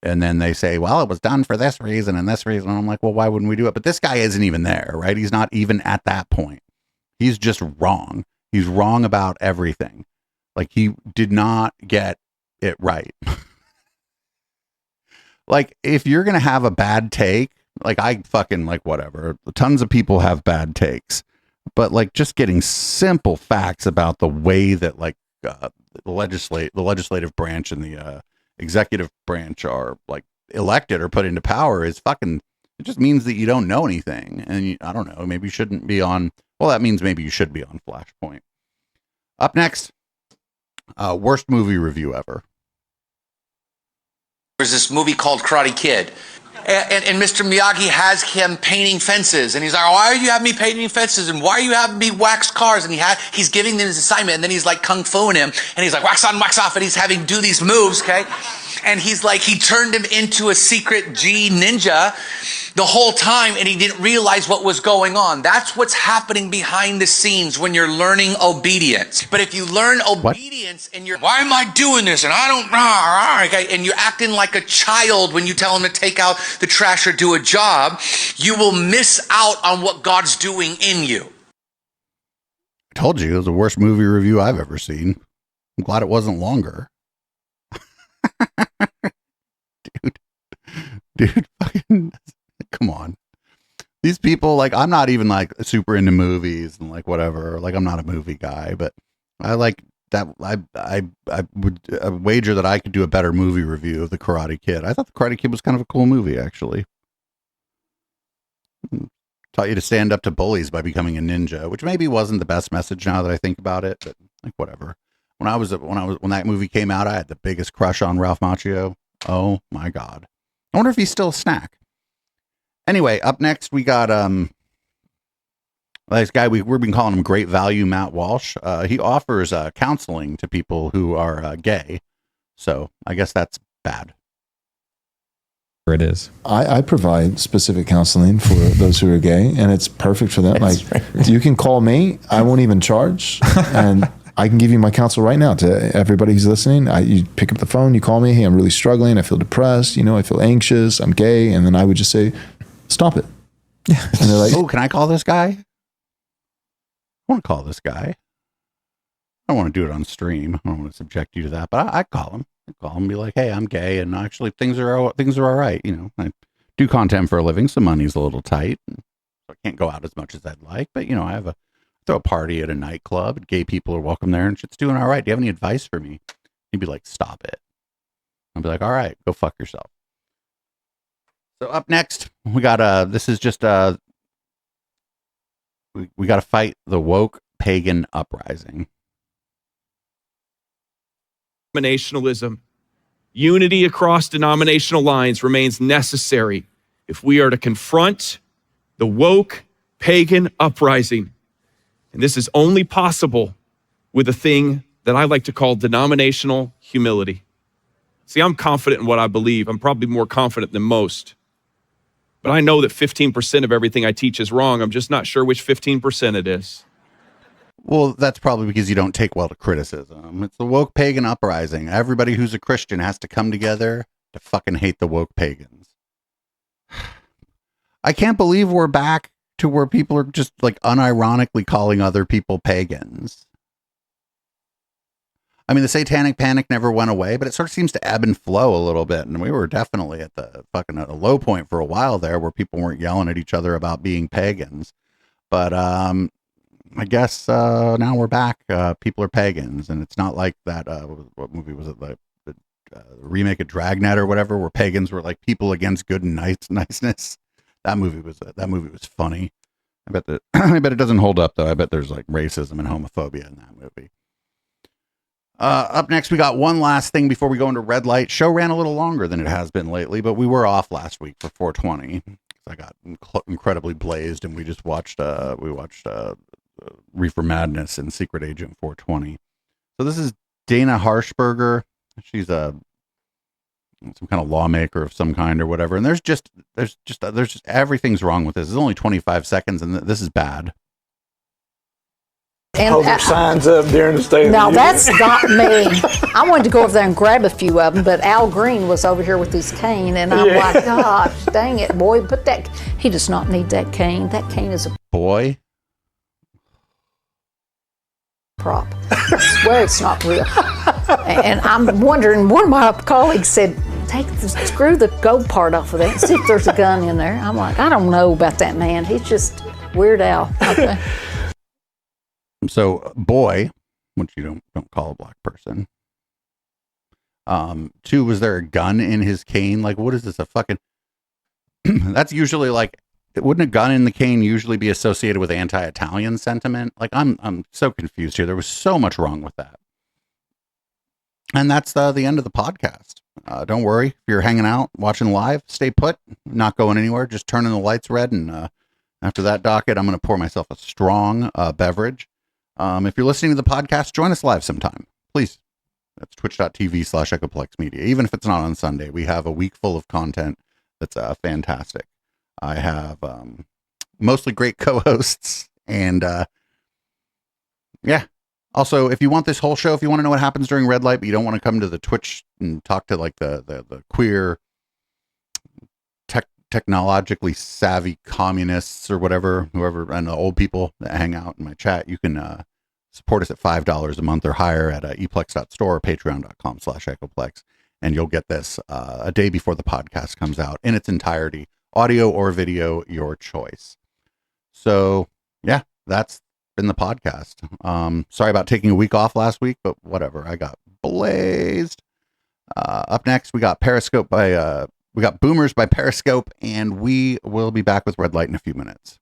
And then they say, well, it was done for this reason and this reason. And I'm like, well, why wouldn't we do it? But this guy isn't even there, right? He's not even at that point. He's just wrong. He's wrong about everything. Like, he did not get it right. Like, if you're going to have a bad take, like, I fucking, like, whatever. Tons of people have bad takes. But, like, just getting simple facts about the way that, like, the legislative branch and the executive branch are, like, elected or put into power is fucking, it just means that you don't know anything. And I don't know, maybe you shouldn't be on, well, that means maybe you should be on Flashpoint. Up next, worst movie review ever. There's this movie called Karate Kid. And Mr. Miyagi has him painting fences. And he's like, why are you having me painting fences? And why are you having me wax cars? And he's giving them his assignment. And then he's like kung fuing him. And he's like, wax on, wax off. And he's having do these moves, okay? And he's like, he turned him into a secret G ninja the whole time, and he didn't realize what was going on. That's what's happening behind the scenes when you're learning obedience. But if you learn obedience and you're, why am I doing this? And I don't, okay, and you're acting like a child when you tell him to take out the trash or do a job, you will miss out on what God's doing in you. I told you it was the worst movie review I've ever seen. I'm glad it wasn't longer. Dude, fucking, come on. These people, like, I'm not even like super into movies and like whatever. Like, I'm not a movie guy, but I like that. I would wager that I could do a better movie review of The Karate Kid. I thought The Karate Kid was kind of a cool movie, actually. Taught you to stand up to bullies by becoming a ninja, which maybe wasn't the best message now that I think about it, but like whatever. When that movie came out, I had the biggest crush on Ralph Macchio. Oh my God. I wonder if he's still a snack. Anyway, up next we got this guy, we've been calling him Great Value, Matt Walsh. He offers counseling to people who are gay. So I guess that's bad. It is. I provide specific counseling for those who are gay, and it's perfect for them. Like, you can call me, I won't even charge, and I can give you my counsel right now to everybody who's listening. You pick up the phone, you call me, hey, I'm really struggling, I feel depressed, I feel anxious, I'm gay, and then I would just say, stop it. And they're like, oh, can I call this guy? I want to call this guy. I don't want to do it on stream. I don't want to subject you to that, but I call him. I call him and be like, hey, I'm gay, and actually things are all right. I do content for a living, so money's a little tight. So I can't go out as much as I'd like, but I throw a party at a nightclub, and gay people are welcome there, and shit's doing all right. Do you have any advice for me? He'd be like, stop it. I'll be like, all right, go fuck yourself. So up next, we got this is just we got to fight the woke pagan uprising. Denominationalism. Unity across denominational lines remains necessary if we are to confront the woke pagan uprising. And this is only possible with a thing that I like to call denominational humility. See, I'm confident in what I believe. I'm probably more confident than most. But I know that 15% of everything I teach is wrong. I'm just not sure which 15% it is. Well, that's probably because you don't take well to criticism. It's the woke pagan uprising. Everybody who's a Christian has to come together to fucking hate the woke pagans. I can't believe we're back to where people are just like unironically calling other people pagans. I mean, the satanic panic never went away, but it sort of seems to ebb and flow a little bit. And we were definitely at the fucking a low point for a while there where people weren't yelling at each other about being pagans. But I guess now we're back. People are pagans. And it's not like that. What movie was it? The remake of Dragnet or whatever, where pagans were like people against good and niceness. That movie was funny. I bet it doesn't hold up though. I bet there's like racism and homophobia in that movie. Up next, we got one last thing before we go into red light. Show ran a little longer than it has been lately, but we were off last week for 420. I got incredibly blazed, and we just watched Reefer Madness and Secret Agent 420. So this is Dana Harshberger. She's some kind of lawmaker of some kind or whatever. And there's just everything's wrong with this. It's only 25 seconds, and this is bad. And hold their signs up during the State of the Now, Union. that's not me. I wanted to go over there and grab a few of them, but Al Green was over here with his cane, and I'm like, gosh, dang it, boy, put that. He does not need that cane. That cane is a boy prop. I swear it's not real. And I'm wondering, one of my colleagues said, screw the gold part off of that and see if there's a gun in there. I'm like, I don't know about that man. He's just Weird Al. Okay. So boy, which you don't call a black person. 2, was there a gun in his cane? Like, what is this? A fucking that's usually like, wouldn't a gun in the cane usually be associated with anti-Italian sentiment? Like, I'm so confused here. There was so much wrong with that. And that's the end of the podcast. Don't worry, if you're hanging out, watching live, stay put, not going anywhere, just turning the lights red. And after that docket, I'm going to pour myself a strong beverage. If you're listening to the podcast, join us live sometime, please. That's twitch.tv/Echoplex Media. Even if it's not on Sunday, we have a week full of content that's fantastic. I have mostly great co-hosts, and yeah. Also, if you want this whole show, if you want to know what happens during red light, but you don't want to come to the Twitch and talk to like the queer technologically savvy communists or whoever, and the old people that hang out in my chat, you can support us at $5 a month or higher at eplex.store or patreon.com/Echoplex. And you'll get this a day before the podcast comes out in its entirety, audio or video, your choice. So yeah, that's been the podcast. Sorry about taking a week off last week, but whatever. I got blazed. Up next, we got Boomers by Periscope, and we will be back with Red Light in a few minutes.